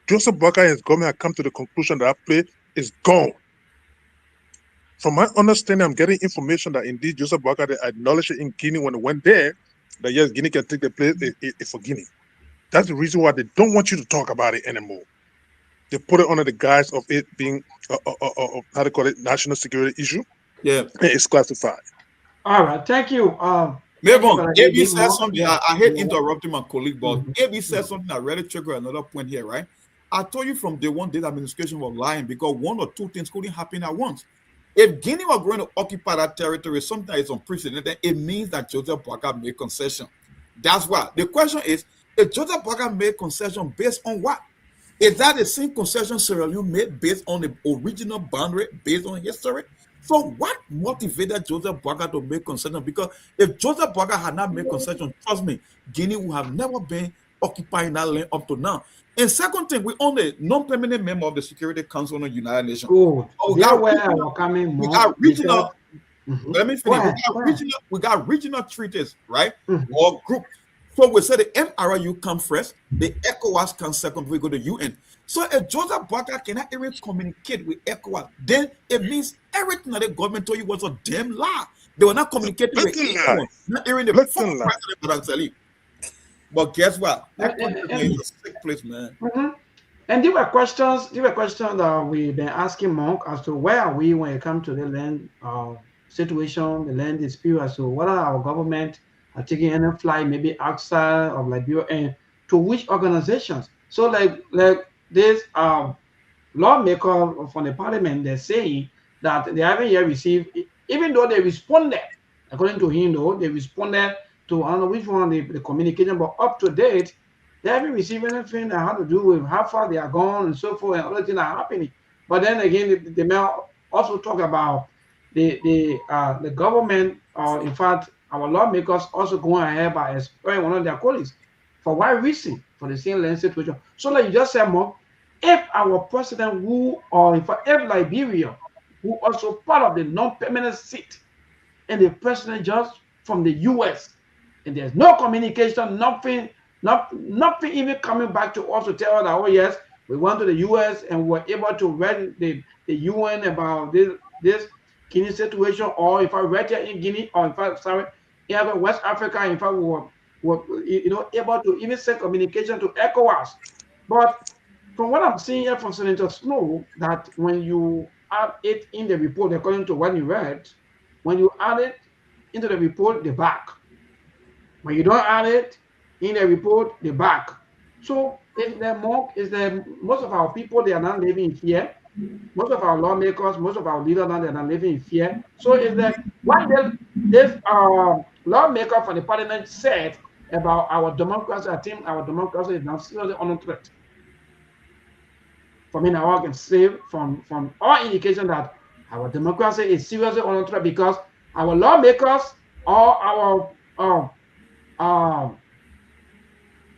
Joseph Boakai and his government have come to the conclusion that that play is gone. From my understanding, I'm getting information that indeed Joseph Boakai acknowledged it in Guinea when they went there, that yes, Guinea can take the place for Guinea. That's the reason why they don't want you to talk about it anymore. They put it under the guise of it being how to call it, national security issue. Yeah, and it's classified. All right, thank you. Mabon, AB said Monk. something. Yeah. I hate interrupting my colleague, but Mhm. AB said something that really triggered another point here, right? I told you from day one, this administration was lying because one or two things couldn't happen at once. If Guinea were going to occupy that territory, something that is unprecedented, it means that Joseph Boakai made concession. That's why. The question is, if Joseph Boakai made concession based on what? Is that the same concession Sierra Leone made based on the original boundary, based on history? So what motivated Joseph Boakai to make concession? Because if Joseph Boakai had not made concession, trust me, Guinea would have never been occupying that land up to now. And second thing, we own a non-permanent member of the Security Council of the United Nations. Good. So we got regional. Let me finish. We got regional treaties, right? Or group. So we said the MRU come first, the ECOWAS come second, we go to UN. So if Joseph Boakai cannot even communicate with ECOWAS, then it means everything that the government told you was a damn lie. They were not communicating with anyone, not even the former president, but actually. But guess what? That country is a sick place, man. And there were questions that we've been asking Monk as to where are we when it comes to the land situation, the land dispute, as to whether our government are taking any flight, maybe outside of Liberia, and to which organizations. So like this lawmaker from the parliament, they're saying that they haven't yet received, even though they responded, according to him, though, they responded to, I don't know which one, the communication, but up to date, they haven't received anything that had to do with how far they are gone and so forth, and other things are happening. But then again, they may also talk about the government, or in fact, our lawmakers also going ahead by expelling one of their colleagues. For what reason? For the same land situation. So like you just said, Mo, if our president if Liberia, who also part of the non-permanent seat, and the president just from the US, and there's no communication, nothing even coming back to us to tell us that, oh yes, we went to the US and we were able to read the UN about this Guinea situation, or if I read here in Guinea, or if in West Africa, in fact, we were able to even send communication to ECOWAS. But from what I'm seeing here from Senator Snow, that when you add it in the report, according to what you read, when you add it into the report, they back. When you don't add it in the report, they back. So most of our people, they are not living in fear. Most of our lawmakers, most of our leaders now, they are not living in fear. So is that what this lawmaker from the parliament said about our democracy? I think our democracy is now seriously under threat. For me, now I can say from all indication that our democracy is seriously under threat because our lawmakers or our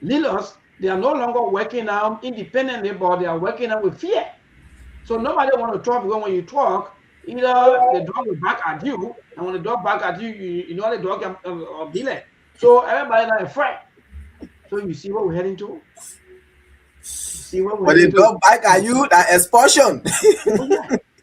leaders, they are no longer working now independently, but they are working now with fear. So nobody want to talk because when you talk, either the dog will back at you, and when the dog back at you, you know the dog can be like. So everybody now afraid. So you see what we're heading to? When the dog back at you, that expulsion.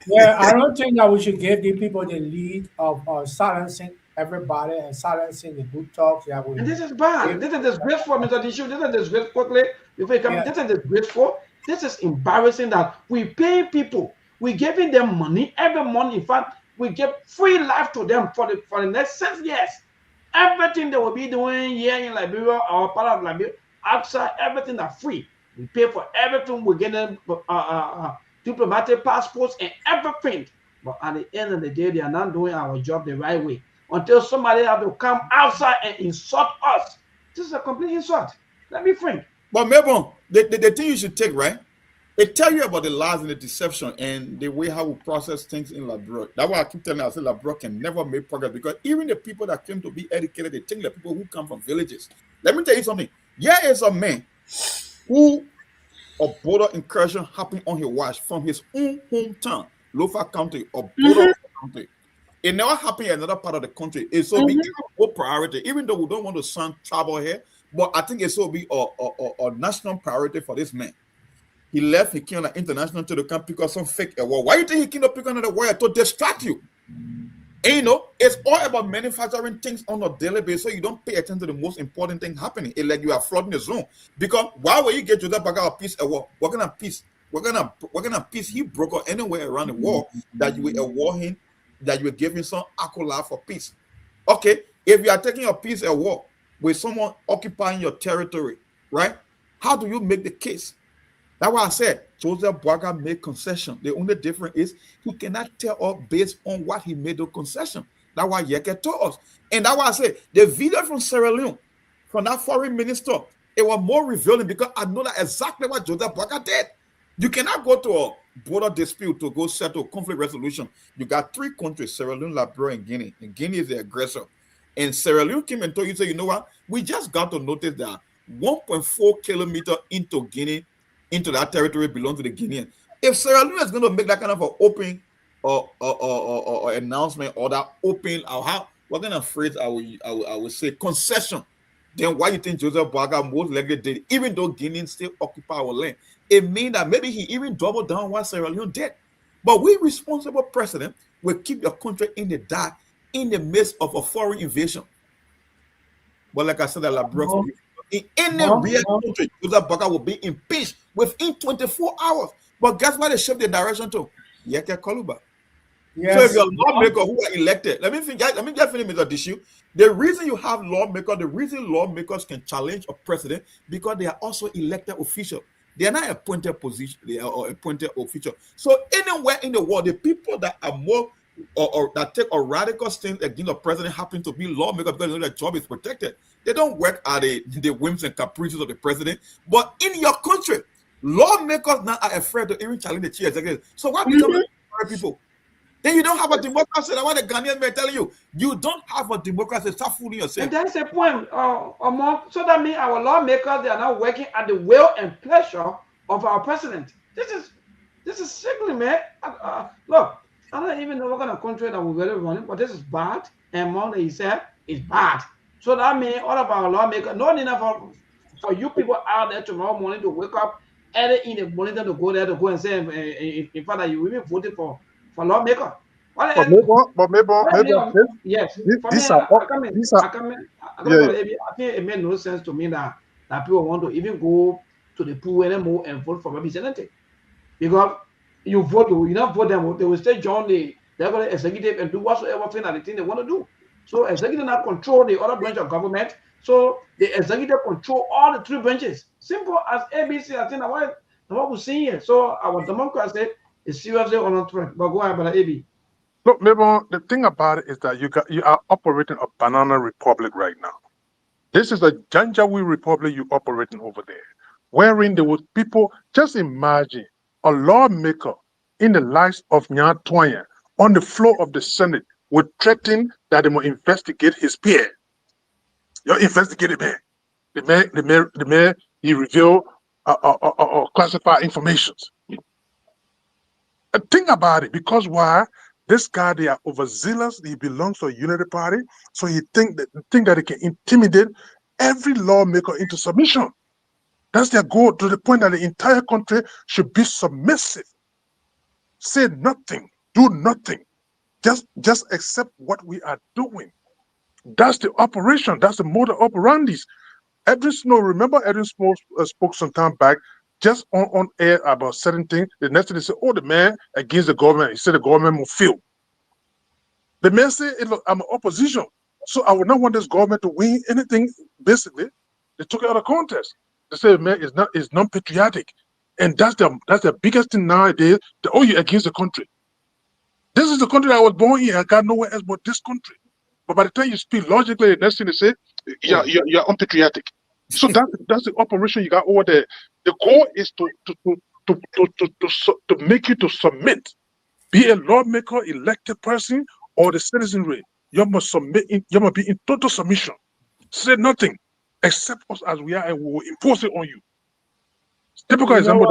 Yeah, I don't think that we should give the people the lead of silencing everybody and silencing the good talks. And this is bad. This is disgraceful, Mr. Dishu. This is disgraceful. Quickly, before you come, this is disgraceful. This is embarrassing that we pay people. We're giving them money every month. In fact, we give free life to them for the next 6 years. Everything they will be doing here in Liberia or part of Liberia, outside, everything are free. We pay for everything. We're getting diplomatic passports and everything. But at the end of the day, they are not doing our job the right way. Until somebody have to come outside and insult us. This is a complete insult. Let me think. But Mabon, the thing you should take, right? It tell you about the lies and the deception and the way how we process things in Labrador. That's why I keep telling you, I say Labrador can never make progress because even the people that came to be educated, they think the people who come from villages. Let me tell you something. Here is a man who a border incursion happened on his watch from his own hometown, Lofa County, or border county. It never happened in another part of the country. It's so be a priority, even though we don't want to sound trouble here, but I think it's so be a national priority for this man. He left, he came on international to the camp pick up some fake award. Why do you think he came to pick another wire to distract you? And you know, it's all about manufacturing things on a daily basis so you don't pay attention to the most important thing happening. It's like you are flooding the zone. Because why will you get to that bag of peace award? What kind of peace? What kind of peace he broke out anywhere around the world that you will award him, that you will give him some accolade for peace? Okay, if you are taking a peace award with someone occupying your territory, right? How do you make the case? That's why I said Joseph Boaga made concession. The only difference is he cannot tell us based on what he made the concession. That's why Yeke told us. And that's why I said the video from Sierra Leone, from that foreign minister, it was more revealing because I know that exactly what Joseph Boaga did. You cannot go to a border dispute to go settle conflict resolution. You got three countries, Sierra Leone, Liberia, and Guinea. And Guinea is the aggressor. And Sierra Leone came and told you, say, you know what? We just got to notice that 1.4 kilometers into Guinea, into that territory belongs to the Guinean. If Sierra Leone is going to make that kind of an open or announcement or that open, or how, what kind of phrase I would say, concession, then why you think Joseph Boaga most likely did, even though Guineans still occupy our land? It means that maybe he even doubled down what Sierra Leone did. But we responsible president will keep your country in the dark in the midst of a foreign invasion. But like I said, in any real country, Joseph Boaga will be impeached within 24 hours. But guess what they shift the direction to? Yeke Koluba. Yes. So if you're a lawmaker who are elected, let me just finish with the issue. The reason you have lawmakers, the reason lawmakers can challenge a president, because they are also elected officials. They are not appointed position, they are appointed official. So anywhere in the world, the people that are more or that take a radical stance against the president happen to be lawmakers because they know their job is protected. They don't work at the whims and caprices of the president. But in your country, lawmakers now are afraid to even challenge the chief executive. So what becomes the people? Then you don't have a democracy. That's what the Ghanaian may tell you. You don't have a democracy. Start fooling yourself. And that's the point. So that means our lawmakers, they are now working at the will and pleasure of our president. This is simply, man. Look, I don't even know what kind of country that we're really running, but this is bad. And more than he said, is bad. So that means all of our lawmakers, not enough for you people out there tomorrow morning to wake up early in the morning to go there to go and say, in fact, that you even voted for lawmaker. But maybe, yes. I think it made no sense to me that people want to even go to the pool anymore and vote for representative. Because you vote, you not vote them, they will stay join the regular executive and do whatsoever thing that they think they want to do. So executive now control the other branch of government. So the executive control all the three branches. Simple as ABC. I think what we're seeing here. So our democracy is seriously on threat. But go ahead, Brother AB. Look, maybe the thing about it is that you are operating a banana republic right now. This is a Janjaweed republic you're operating over there, wherein there were people. Just imagine a lawmaker in the likes of Nyan Twanya on the floor of the Senate would threaten that they will investigate his peer. You're investigating man. The man, he revealed classified information. Think about it, because why? This guy, they are overzealous. He belongs to a unity party, so he think that he can intimidate every lawmaker into submission. That's their goal, to the point that the entire country should be submissive. Say nothing, do nothing, just accept what we are doing. That's the operation. That's the modus operandi. Edwin Snow, remember Edwin Snow spoke some time back, just on air about certain things. The next thing they say, oh, the man against the government. He said the government will fail. The man said, look, I'm an opposition. So I would not want this government to win anything. Basically, they took it out of context. They say, man, it's non-patriotic. And that's the biggest thing nowadays. You're against the country. This is the country I was born in. I got nowhere else but this country. But by the time you speak logically, the next thing they say, you're unpatriotic. So that's the operation you got over there. The goal is to make you to submit. Be a lawmaker, elected person, or the citizenry. You must submit. You must be in total submission. Say nothing, accept us as we are, and we will impose it on you. Typical example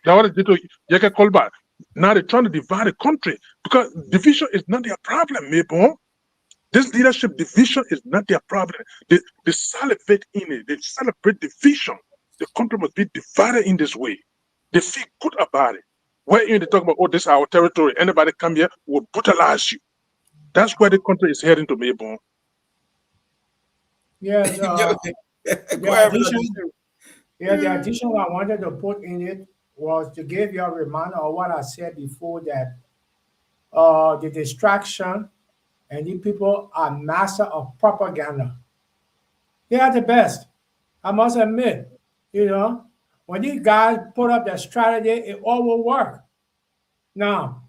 that what did to Yeke Kolba. Now they're trying to divide the country because division is not their problem, maybe. This leadership division is not their problem. They salivate in it. They celebrate division. The country must be divided in this way. They feel good about it. Where they talk about, this is our territory. Anybody come here will brutalize you. That's where the country is heading to, maybe. Yes. The addition I wanted to put in it was to give you a reminder of what I said before, that the distraction and these people are master of propaganda. They are the best. I must admit, when these guys put up their strategy, it all will work. Now,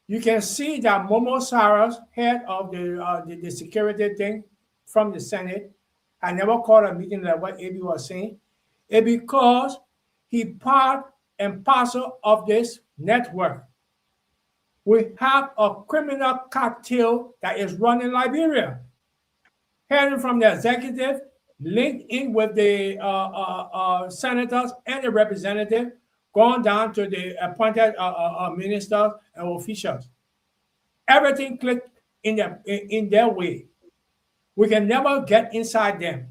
you can see that Momo Saras, head of the security thing from the Senate, I never called a meeting like what AB was saying. It's because he part and parcel of this network. We have a criminal cartel that is running Liberia, heading from the executive, linked in with the senators and the representatives, going down to the appointed ministers and officials. Everything clicked in their way. We can never get inside them.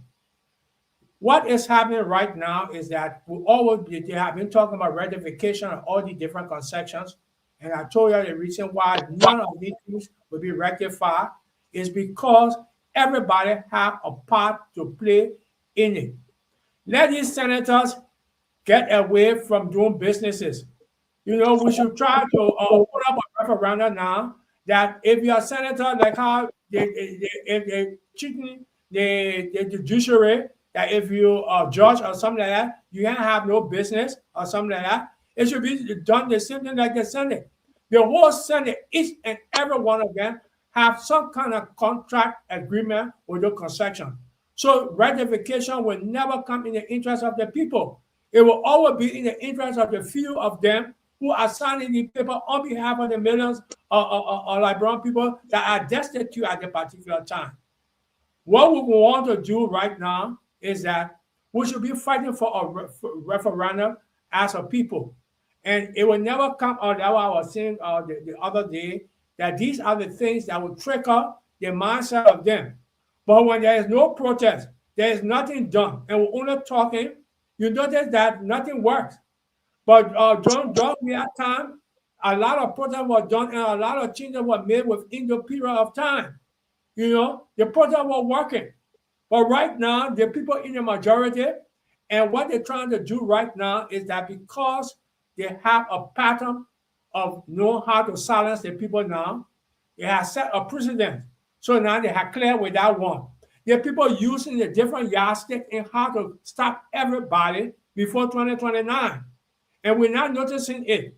What is happening right now is that they have been talking about ratification of all the different concessions. And I told you the reason why none of these things will be rectified is because everybody have a part to play in it. Let these senators get away from doing businesses. We should try to put up a referendum now that if you're a senator, like how they're cheating the judiciary, that if you are a judge or something like that, you can't have no business or something like that. It should be done the same thing like the Senate. The whole Senate, each and every one of them, have some kind of contract agreement with the concession. So ratification will never come in the interest of the people. It will always be in the interest of the few of them who are signing the paper on behalf of the millions of Liberian people that are destitute at the particular time. What we want to do right now is that we should be fighting for a referendum as a people. And it will never come out. That I was saying the other day, that these are the things that will trigger the mindset of them. But when there is no protest, there is nothing done, and we're only talking, you notice that nothing works. But during that time, a lot of protests were done and a lot of changes were made within the period of time. The protests were working. But right now, the people in the majority, and what they're trying to do right now is that because they have a pattern of knowing how to silence the people now, they have set a precedent. So now they have cleared with that one. The people using the different yardstick in how to stop everybody before 2029. And we're not noticing it.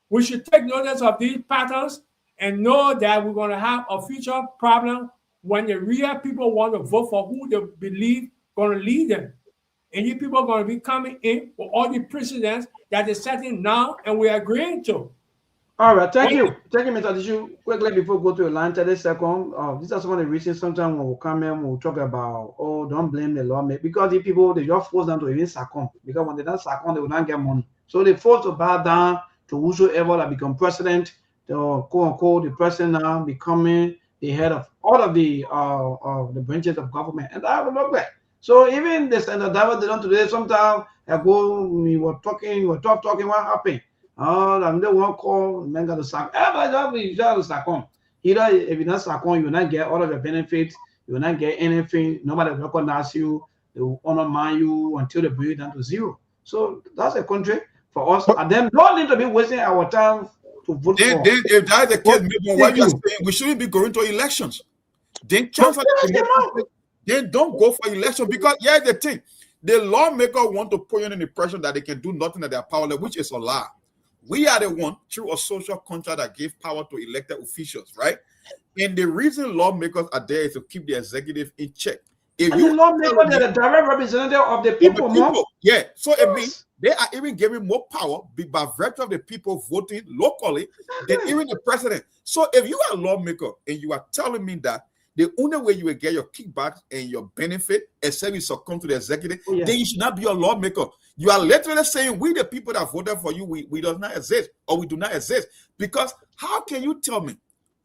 We should take notice of these patterns and know that we're going to have a future problem when the real people want to vote for who they believe going to lead them. And you people are going to be coming in with all the precedents that they're setting now and we're agreeing to. All right, thank you. Thank you, Mr. Adishu. Quickly before we go to the line, 30 seconds. These are some of the reasons sometimes when we come in, we'll talk about, don't blame the lawmaker. Because the people, they just force them to even succumb. Because when they don't succumb, they will not get money. So they force to bow down to whosoever that become president, the quote-unquote, the president now becoming the head of all of the branches of government. And that will look like. So even the Senator David did today, sometimes we were talking, what happened? And they won't call, men got to sack. Everybody got to succumb. Either if you not succumb, you will not get all of the benefits, you will not get anything, nobody will recognize you, they will undermine you until they bring you down to zero. So that's a country for us. And then don't need to be wasting our time to vote for. If that's the case, maybe what you're saying, we shouldn't be going to elections. then cancel the democracy, then don't go for election. Because here's the thing. The lawmaker want to put you in the impression that they can do nothing at their power level, which is a lie. We are the one through a social contract that gave power to elected officials, right? And the reason lawmakers are there is to keep the executive in check. If and you the lawmaker, they're the direct representative of the people, Mom. yeah. So it means they are even giving more power by virtue of the people voting locally than even the president. So if you are a lawmaker and you are telling me that the only way you will get your kickbacks and your benefit, except you succumb to the executive, then you should not be a lawmaker. You are literally saying we, the people that voted for you, we do not exist, or we do not exist. Because how can you tell me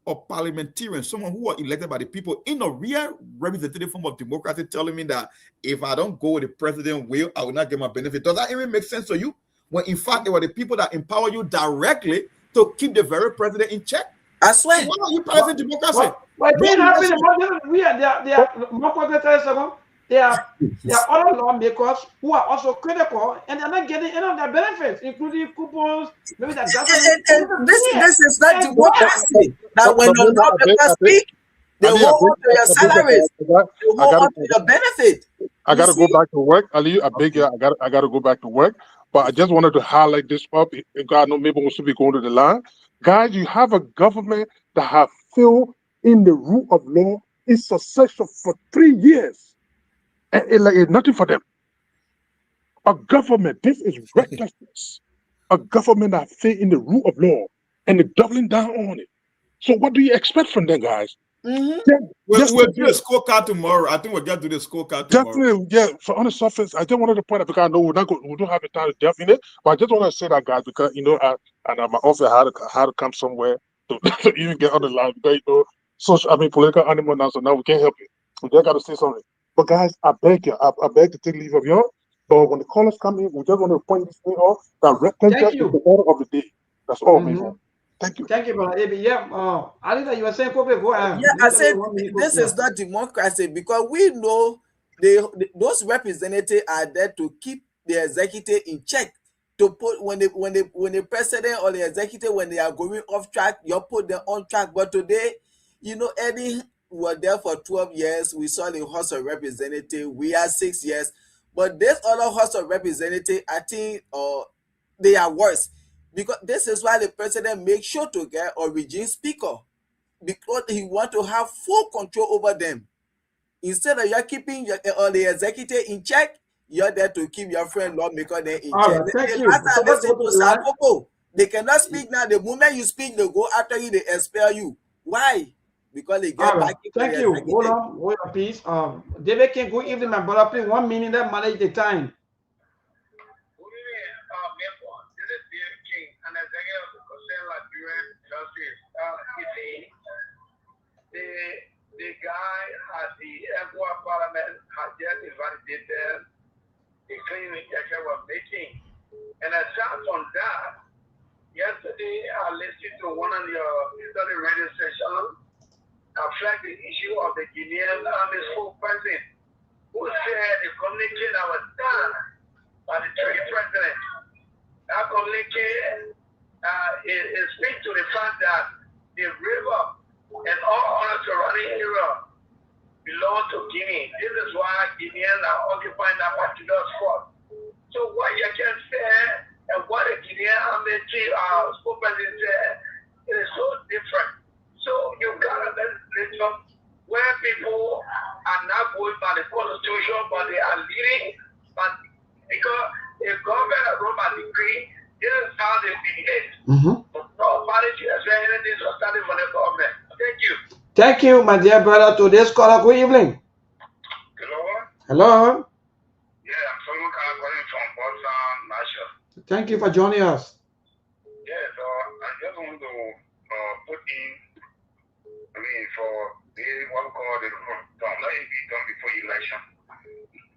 a parliamentarian, someone who was elected by the people in a real representative form of democracy, telling me that if I don't go with the president will, I will not get my benefit? Does that even make sense to you? When in fact, it were the people that empower you directly to keep the very president in check. I swear. Why are you passing democracy? They are other lawmakers who are also critical, and they're not getting any of their benefits, including coupons. Maybe that and this is not democracy. That when the lawmakers speak, they hold on to your salaries. They hold on to your benefit. I gotta go back to work, Ali. I beg you. I gotta go back to work. But I just wanted to highlight this up. God knows maybe we should be going to the line. Guys, you have a government that have failed in the rule of law in succession for 3 years. And it's nothing for them. A government, this is recklessness. A government that failed in the rule of law and they're doubling down on it. So what do you expect from them, guys? We'll do a scorecard tomorrow. I think we'll get to the scorecard tomorrow. Definitely, yeah. For on the surface, I just wanted to point out because I know we don't have the time to delve in it, but I just want to say that, guys, because my office had to come somewhere to even get on the line. Because, political animal now, so now we can't help it. We just got to say something. But guys, I beg you, I beg to take leave of y'all. But when the callers come in, we just want to point this thing off that rectangle is the order of the day. That's all, man. Thank you. Thank you, brother AB. Yeah, Alida, you were saying, go ahead. Yeah, I said this is not democracy because we know those representatives are there to keep the executive in check. To put when the president or the executive, when they are going off track, you put them on track. But today, Eddie was there for 12 years. We saw the House of Representatives. We are 6 years. But this other House of Representatives, I think they are worse. Because this is why the president makes sure to get a regime speaker. Because he wants to have full control over them. Instead of you're keeping the executive in check, you're there to keep your friend lawmaker there in check. Thank you. They cannot speak now. The moment you speak, they go after you, they expel you. Why? Because they get back. Thank you. Hold on, please. David King, good evening, my brother. Please, 1 minute, that manage the time. The guy at the Ecuador Parliament has just invalidated the claim that was making. And aside from that, yesterday I listened to one of your study radio stations flagged the issue of the Guinean Army spokesperson who said the communique that was done by the three presidents. That communique is speaks to the fact that the river and all other surrounding area belong to Guinea. This is why Guineans are occupying that particular spot. So what you can say and what the Guinean Army chief spokesperson said is so different. So you got a legislation where people are not going by the constitution, but they are leading, but because the government has run by decree, this is how they behave. Nobody should expect anything to study from the government. Thank you. Thank you, my dear brother. Today's caller, good evening. Hello. Yeah, I'm someone calling from Boston, Nashville. Thank you for joining us. Yeah, so I just want to put in, for what we call the reform, let it be done before election.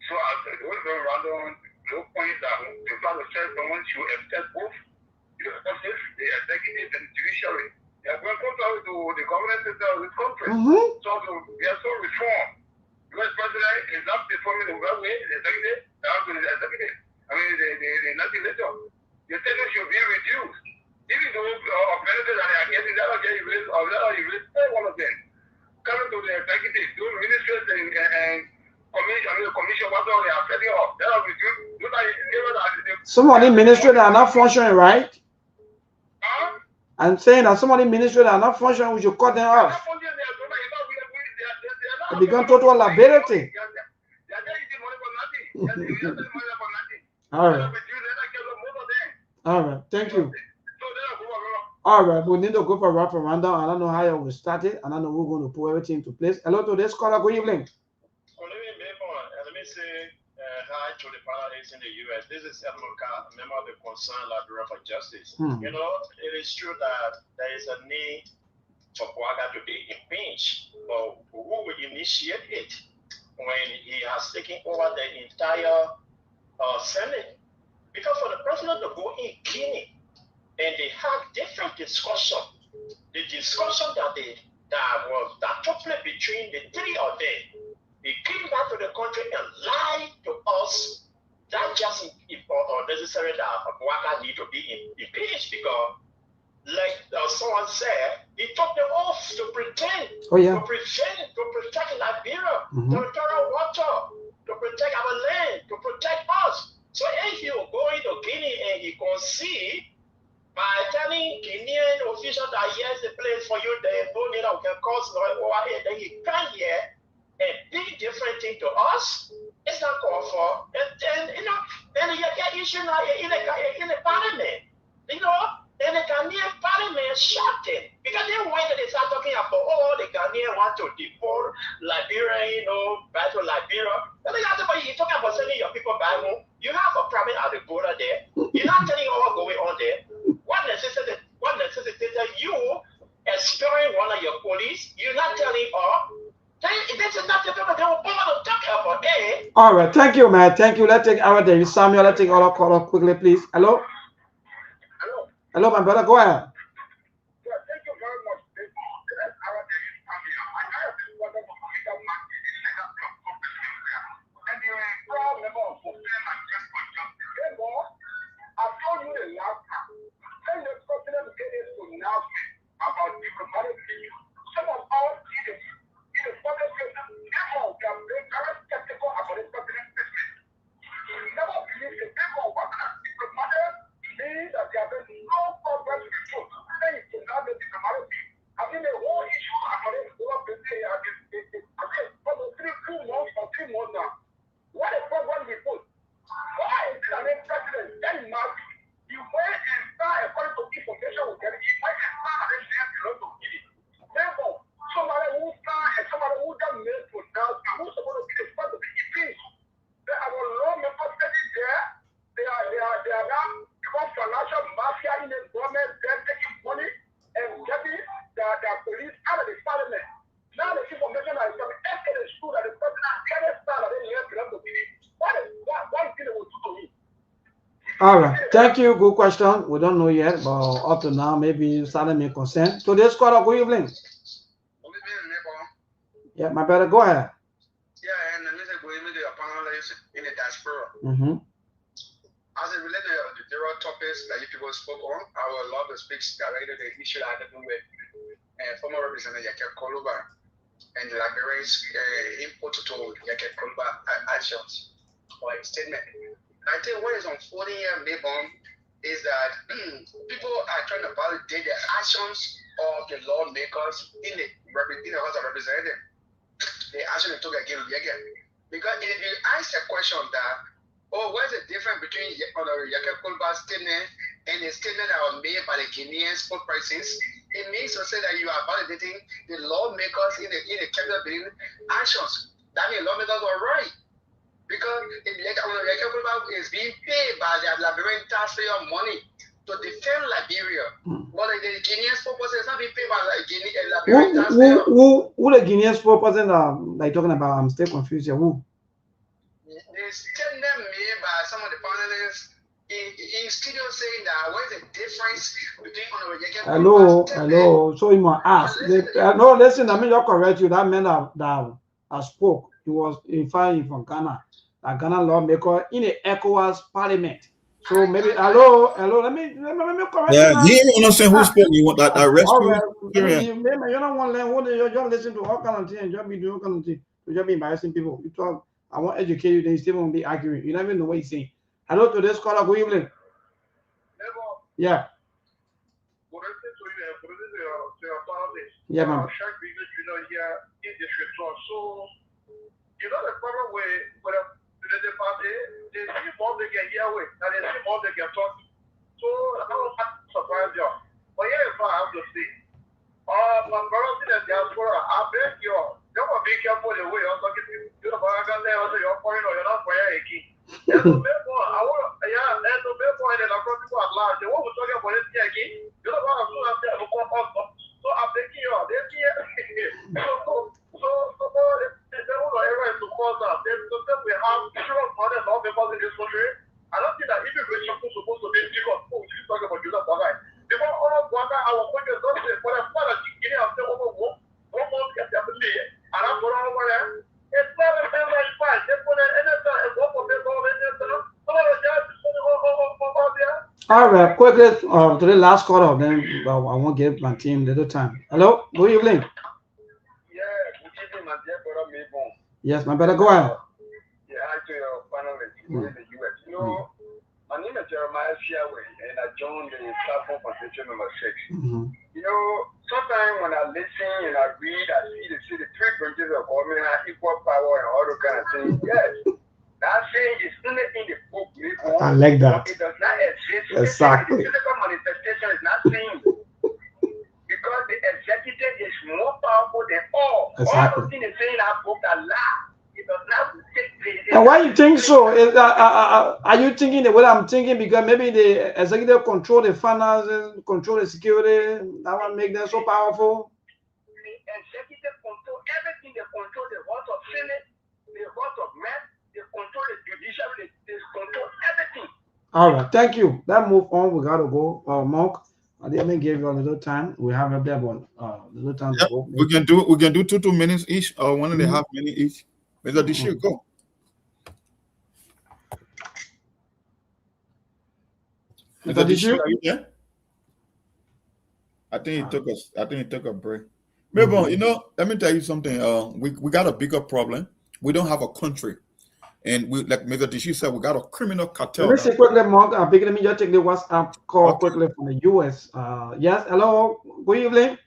So there was a rather low point that the father said someone should accept both the executive and the judiciary. They are going to to the government system of this country. So we are so reformed. Because president is not performing the right way, the executive, the legislature. The tenure should be reduced. Even though benefits that they are getting, that are getting raised, or that are raised, one of them. Coming to the executive Some of the ministry that are not functioning, right? I'm saying that some of the ministry that are not functioning, we should cut them off. They become total liability. All right. All right. Thank you. All right. We need to go for a rapid rundown. I don't know how you will start it. I don't know we're going to put everything into place. Hello to this caller. Good evening. Let me say hi to the panelists in the U.S. This is Edmund, a member of the Concerned Librarian for Justice. You know, it is true that there is a need for Bouaga to be impeached, but who will initiate it when he has taken over the entire Senate? Because for the president to go in Guinea and they have different discussion, the discussion that took place between the three of them, he came back to the country and lied to us. That just necessary that Bouaga need to be impeached because, like someone said, he took the oath to pretend, to protect Liberia, territorial water, to protect our land, to protect us. So if you go into Guinea and you concede by telling Guinean officials that here's the place for you, they don't need to cause noise over here, then you come here and big different thing to us, it's not called for. And you know, then you get issue now in the parliament. You know, and the Ghanaian parliament shut it. Because then when they start talking about, oh, the Ghanaian want to deport Liberia, you know, back to Liberia. And then you're talking about sending your people back home. You have a problem at the border there. You're not telling all what's going on there. What necessitated you exploring one of your police? You're not telling all. This is not the people they will talk about. All right, thank you, man. Thank you. Let's take our day. Samuel, let's take our call quickly, please. Hello? Hello, my brother. Go ahead. Thank you very much. About diplomatic issues. Some of our leaders in the public sector, therefore, we are very skeptical about the president's statement. We never believe the people what diplomatic means that there have been no progress with you. Saying to now the diplomatic, I think the whole issue about it over the day, I think for the 3 months now. What a program we put. Why is the president then mark? You went and start according to information we get. You went and start and then belong to Guinea. Therefore, somebody who start and somebody who done made pronouncement, who's supposed to be the first to be impeached. There are lawmakers sitting there. They are now because financial mafia in the government, they're taking money and getting the police out of the parliament. Now the information is coming. After the school that the president can start and then you belong to Guinea. What is Guinea will do to me? All right, thank you. Good question. We don't know yet, but up to now, maybe Salem may consent. So this caller, good evening. Yeah, my brother, go ahead. Yeah, and then this is going to the panelists in the diaspora. As it relates to the zero topics that you people spoke on, I would love to speak directly to the issue that had to do with former Representative Yake Koluba and the Liberians' input to Yake Koluba actions or statement. I think what is unfolding here, Mayborn, is that people are trying to validate the actions of the lawmakers in the House of Representatives. The action they took against Yeke. Because if you ask a question that, what's the difference between Yake Koluba's statement and the statement that was made by the Guinean spokespersons, it means to say that you are validating the lawmakers in the cabinet building actions. That means lawmakers were right. Because if Yeke is being paid by the Liberian taxpayer money to defend Liberia, but the Guinean spokesperson is not being paid by Liberian taxpayer. Who the Guinean spokesperson are talking about? I'm still confused here. Who? The statement made by some of the panelists in studio saying that what is the difference between Yeke? Hello. So you must ask. No, listen. I mean, you're correct. You that man that spoke. He was in fact from Ghana. A Ghana lawmaker in the ECOWAS parliament. So maybe hello. Let me correct. Yeah, you don't understand who spoke. You want that rescue? You don't want to learn. You just listen to all kind of things. Just be doing all kind of things. You just be embarrassing people. You talk. I want to educate you. Then you still won't be arguing. You don't even know what you're saying. Hello to this caller. Good evening. Yeah. Yeah, ma'am. So, you know the problem with the party, they see more they get here with, and they see more they get talk. So I was surprised you. But yeah, if I have to say, my brothers in the diaspora, I beg you, don't be careful the way you're talking to you. You know, I can say also you're foreign or you're not foreign again. And so therefore, I want, yeah, and so therefore, and then I'm talking about large. They want to talk about it again. You know what I'm saying? So I'm begging you, they we have serious modern lawmakers in this country. I don't think that immigration is supposed to be because you talk about Judah Bagai. Because all of Bagai, our country is not safe. For the father, you have to over one month get the ability. And I'm going over there. It's not a thing like fight. They put an NFL and one of them all in there. All right, quickly to the last caller, then I won't give my team a little time. Hello, good evening. Yeah, good evening, my dear brother Mabon. Yes, my brother, go ahead. Yeah, hi to your panelists in the US. You know, my name is Jeremiah Fiaway, and I joined the platform for section number 6. You know, sometimes when I listen and I read, I see the three branches of government have equal power and all those kind of things. Yes, that saying is only in the book. I like that. It does not exist. Exactly. The physical manifestation is not seen because the executive is more powerful than all. Exactly. All those things is saying that book are lie. It does not take place. And why you think so? Are you thinking the way I'm thinking? Because maybe the executive control the finances, control the security. That one make them so powerful. The executive control everything. They control the House of Senate, the House of Men, they control the judiciary, they control everything. All right, thank you. Let's move on. We gotta go. Mark, I didn't give you a little time. We have a bit one. Little time to go. We can do 2 minutes each, or 1.5 minutes each. Mr. Dishu, go. Mr. Dishu, are you there? I think he took a break. Maybe, you know, let me tell you something. We got a bigger problem. We don't have a country. And we, like Mr. Dishu said, we got a criminal cartel. Let me say quickly, Mark. Let me just take the WhatsApp call quickly from the US. Yes, hello. Good evening.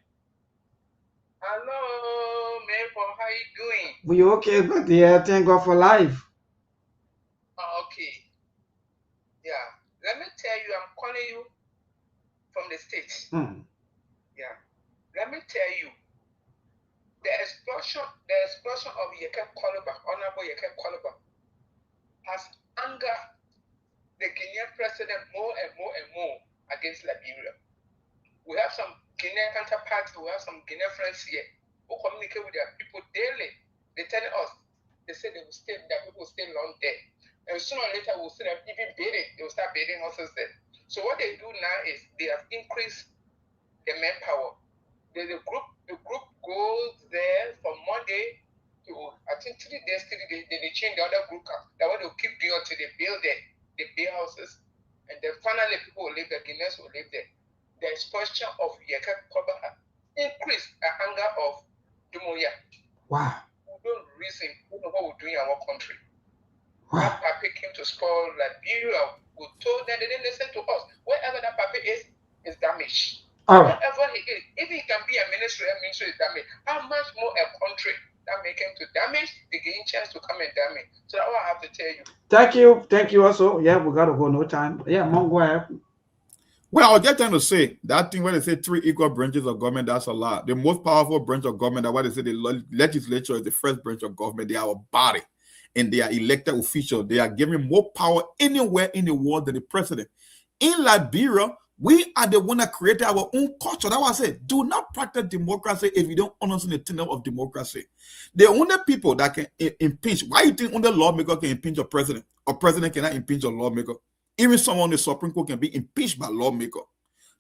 Hello, Maple. How you doing? We okay, but yeah, thank God for life. Okay. Yeah. Let me tell you, I'm calling you from the States. Yeah. Let me tell you, the explosion of Yeke Koluba, Honorable Yeke Koluba, has angered the Guinean president more and more and more against Liberia. We have some Guinean counterparts, we have some Guinean friends here who communicate with their people daily. They tell us, they say they will stay, that people will stay long there. And sooner or later, we'll see them even bidding. They will start bidding houses there. So what they do now is they have increased the manpower. The group goes there from Monday to, I think 3 days, they change the other group. That way they'll keep doing until they build houses. And then finally people will live there, Guineans will live there. The expulsion of Yeke Koluba increased the anger of Dumoya. Wow. We don't reason, we don't know what we're doing in our country. Wow. That puppy came to spoil Liberia. We told them they didn't listen to us. Wherever that puppy is damaged. All right. Wherever he is, if he can be a ministry is damaged, how much more a country that make him to damage, they gain chance to come and damage. So that's what I have to tell you. Thank you also. Yeah, we gotta go, no time. Yeah, Mom, go ahead. Well, I was just trying to say that thing when they say 3 equal branches of government, that's a lot. The most powerful branch of government, that's why they say the legislature is the first branch of government. They are our body and they are elected officials. They are given more power anywhere in the world than the president. In Liberia, we are the one that created our own culture. That's why I said, do not practice democracy if you don't understand the tenet of democracy. The only people that can impeach, why you think only lawmaker can impeach a president? A president cannot impeach a lawmaker. Even someone on the Supreme Court can be impeached by lawmaker.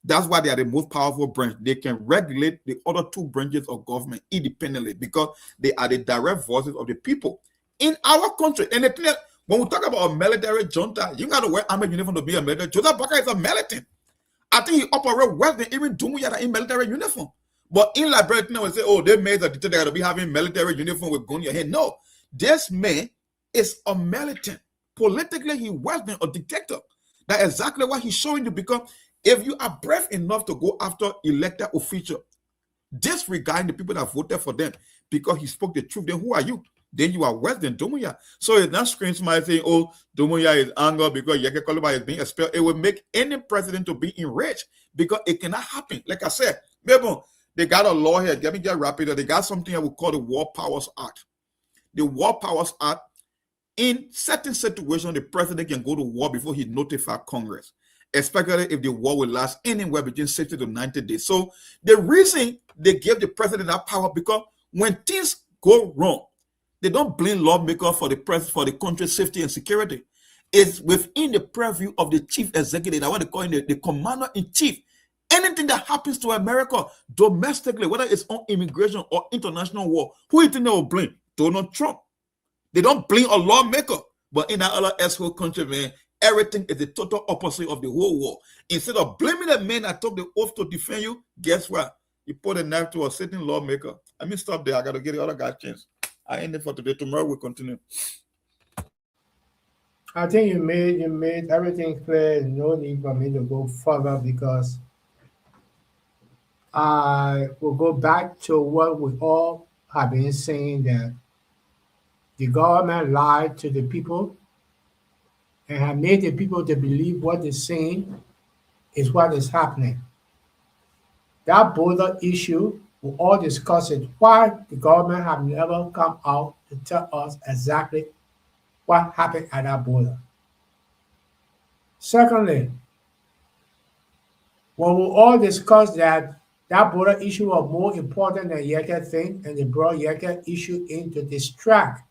That's why they are the most powerful branch. They can regulate the other 2 branches of government independently because they are the direct voices of the people in our country. And the thing that, when we talk about a military junta, you got to wear army uniform to be a military. Joseph Baka is a militant. I think he operates worse than even Dumbuya in military uniform. But in Liberia, now we say, oh, they made a dictator, they got to be having military uniform with gun in your hand. No, this man is a militant politically he was a dictator. That's exactly what he's showing you, because if you are brave enough to go after elected official, disregarding the people that voted for them because he spoke the truth, then who are you? Then you are worse than Domoya. So it's not screams my saying, oh, Domoya is anger because Yeke Koluba is being expelled. It will make any president to be enraged because it cannot happen. Like I said, maybe they got a law here. Let me get rapid. They got something that we call the War Powers Act. The War Powers Act, in certain situations, the president can go to war before he notifies Congress, especially if the war will last anywhere between 60 to 90 days. So the reason they give the president that power, because when things go wrong, they don't blame lawmakers for the country's safety and security. It's within the purview of the chief executive, what they call the commander-in-chief. Anything that happens to America domestically, whether it's on immigration or international war, who do you think they will blame? Donald Trump. They don't blame a lawmaker. But in that other asshole country, man, everything is the total opposite of the whole war. Instead of blaming the man that took the oath to defend you, guess what? You put a knife to a sitting lawmaker. I mean, stop there. I got to get the other guy a chance. I end it for today. Tomorrow we'll continue. I think you made everything clear. No need for me to go further, because I will go back to what we all have been saying, that the government lied to the people and have made the people to believe what they're saying is what is happening. That border issue, we all discuss it. Why the government have never come out to tell us exactly what happened at that border. Secondly, when we all discussed that border issue was more important than Yeke thing, and they brought Yeke issue in to distract.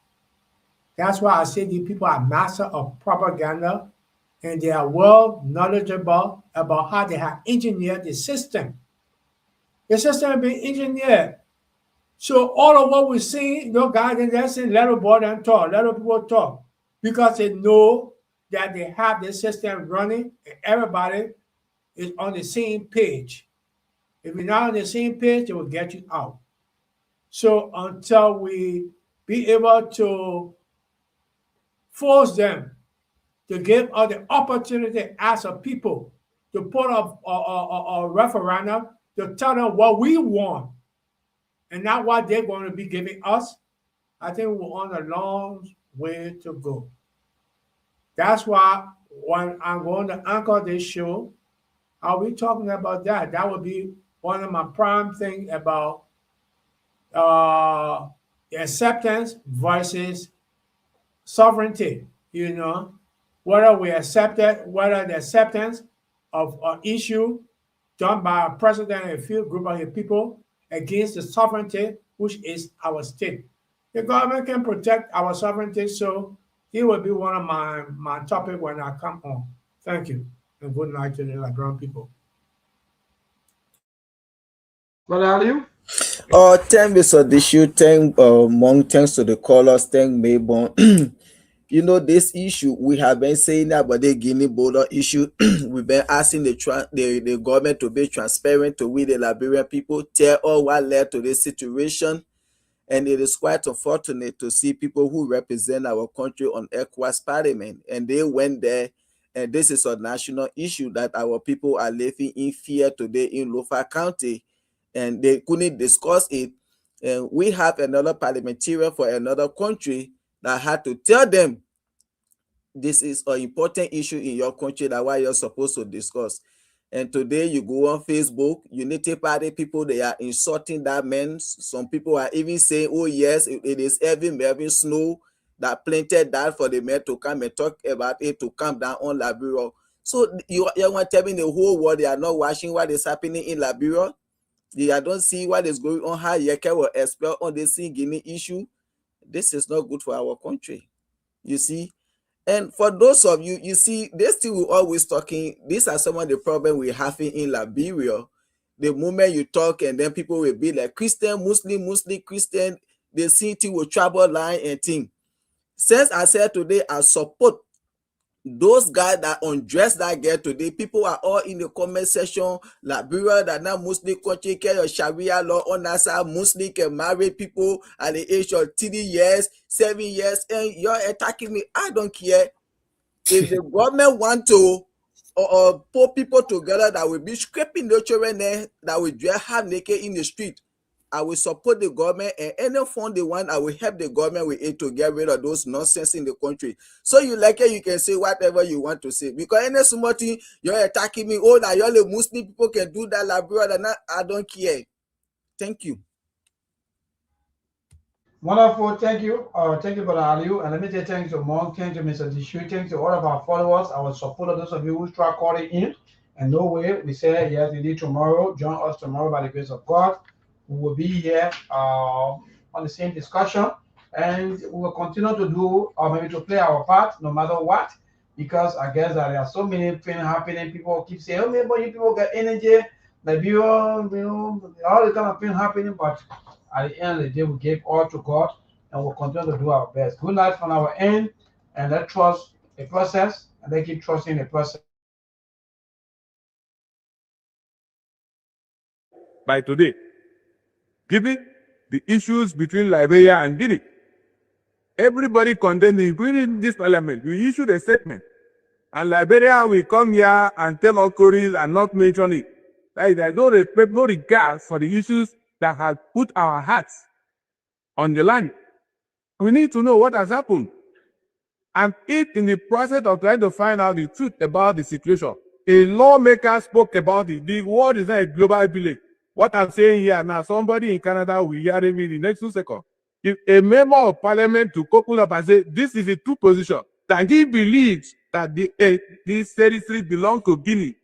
That's why I say these people are master of propaganda, and they are well knowledgeable about how they have engineered the system. The system has been engineered. So all of what we're seeing, no guidance, they're saying, let the boy and talk, let the people talk, because they know that they have the system running and everybody is on the same page. If you're not on the same page, they will get you out. So until we be able to force them to give us the opportunity as a people to put up a referendum to tell them what we want and not what they're going to be giving us, I think we're on a long way to go. That's why when I'm going to anchor this show, I'll be talking about that. That would be one of my prime things about the acceptance versus sovereignty. You know, whether we accept it, whether the acceptance of an issue done by a president and a few group of people against the sovereignty, which is our state. The government can protect our sovereignty, so it will be one of my topic when I come on. Thank you, and good night to the Liberian people. What are you? Thank Mr. Dishu, thank Monk, thanks to the callers, thank Maybon. You know, this issue, we have been saying about the Guinea border issue. We've been asking the government to be transparent to we, the Liberian people, tell all what led to this situation. And it is quite unfortunate to see people who represent our country on ECOWAS Parliament. And they went there, and this is a national issue that our people are living in fear today in Lofa County. And they couldn't discuss it. And we have another parliamentarian for another country that had to tell them this is an important issue in your country that why you're supposed to discuss. And today you go on Facebook, Unity Party people, they are insulting that man. Some people are even saying, oh yes, it is Evan Melvin Snow that planted that for the men to come and talk about it, to come down on Liberia. So you want to tell me the whole world they are not watching what is happening in Liberia? They don't see what is going on, how Yeke will expel on the Guinea issue. This is not good for our country, you see. And for those of you, you see, they still always talking. These are some of the problems we're having in Liberia. The moment you talk, and then people will be like Christian, Muslim, Christian, they see thing with trouble line and thing. Since I said today, I support those guys that undress that girl today. People are all in the comment section. Liberia that now Muslim country care your Sharia law on that side. Muslim can marry people at the age of 3 years, 7 years, and you're attacking me. I don't care. If the government want to put people together that will be scraping the children there, that will just have naked in the street, I will support the government, and any fund they want, I will help the government with it to get rid of those nonsense in the country. So you like it, you can say whatever you want to say. Because any somebody you're attacking me, oh, that you're the Muslim people can do that, Liberia, I don't care. Thank you. Wonderful, thank you. Thank you, Brother Aliu. And let me say thanks to Monk, thank you, Mr. Dishu, thanks to all of our followers, our supporters, those of you who try calling in. And no way, we say, yes, indeed, tomorrow. Join us tomorrow by the grace of God. We will be here on the same discussion. And we will continue to do, or maybe to play our part, no matter what. Because I guess that there are so many things happening. People keep saying, oh, maybe you people get energy, like you know, all the kind of things happening, but at the end of the day, we give all to God, and we'll continue to do our best. Good night from our end, and let's trust the process, and let's keep trusting the process. By today, given the issues between Liberia and Guinea, everybody condemning, including this parliament, we issued a statement, and Liberia will come here and tell all Koreans and not mention it. There's no respect, no regard for the issues that have put our hearts on the line. We need to know what has happened. And if in the process of trying to find out the truth about the situation, a lawmaker spoke about it. The world is not a global village. What I'm saying here now, somebody in Canada will hear me in the next 2 seconds. If a member of parliament to couple up and say, this is a true position, that he believes that these territories belong to Guinea,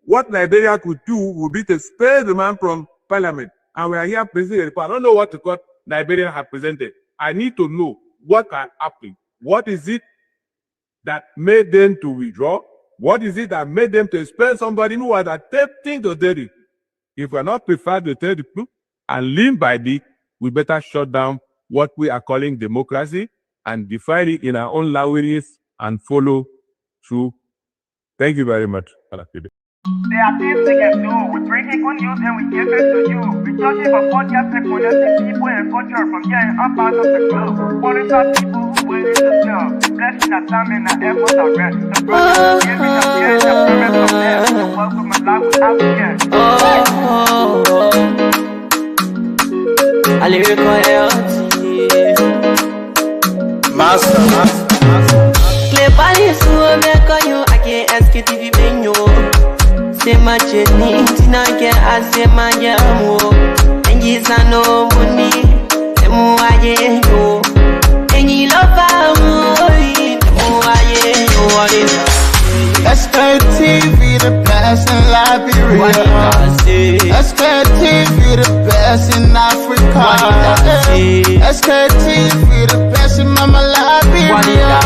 what Liberia could do would be to spare the man from parliament. And we are here presenting the report. I don't know what the court Liberia have presented. I need to know what happened. What is it that made them to withdraw? What is it that made them to expel somebody who was attempting to tell it? If we are not prepared to tell the truth and live by this, we better shut down what we are calling democracy and define it in our own languages and follow through. Thank you very much. There are things we can do. We bring in good news and we give it to you. We searching for podcasts and connecting people and culture from here and up out of the globe. Monitor people who waiting to sell. Blessing that time and that effort are rest. The brothers giving us here the promise of death. So welcome my life with African. I live for Master. Play Paris, who make you, I can't ask it if you been you. Say my journey, Tina can I say my yamu. And yes, I know money, the more I go. And you love me, the more I go. Sktv, the best in Liberia. Sktv, the best in Africa. Sktv, the best in Mama Liberia.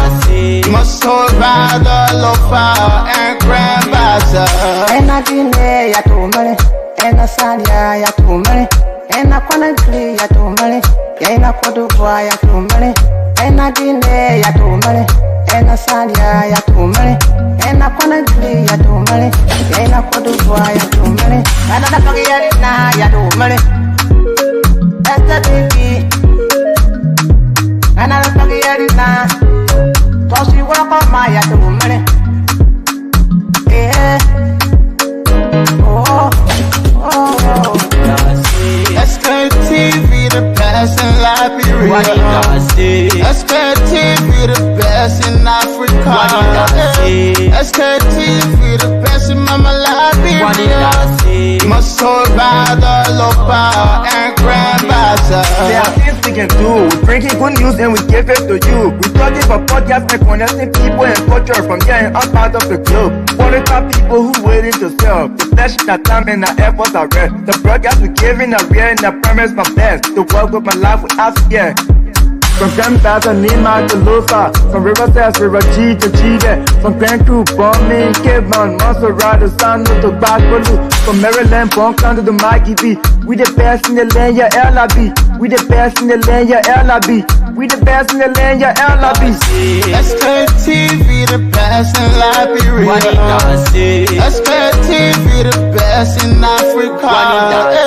Must hold by the lofa and grandbaza. And I dine ya tumare, and I salia ya tumare, and I quantly ya tumare, and I kodubwa ya tumare, and I dine ya tumare, and I salia ya tumare, and I quantly ya tumare, and I kodubwa ya tumare, and I forget na ya tumare. That's the thing, and I forget na. Cause you walk on my ya tumare. Sktv, the best in Liberia. Sktv, the best in Africa. Sktv, the best in Mama Liberia. Must hold by the lopa and grandbaza. There are things we can do. We bring in good news and we give it to you. We talking for podcasts and connecting people and culture from here and up out of the globe. Monitor people who waiting to sell. The blessing that time and the efforts are rest. The broadcast we giving a real and the promise from best. The world with my life with us, yeah. From Grandpa to Nima to Lufa, from Riverside, River G to Chile, from Grand Crew, Bombay, Kevon, Montserrat, Sanu to Backbaloo, from Maryland, Bonk to the Mikey B. We the best in the land, yeah, LIB. We the best in the land, yeah, LIB. We the best in the land, yeah, LIB. Sktv, the best in Liberia. Sktv, the best in Africa.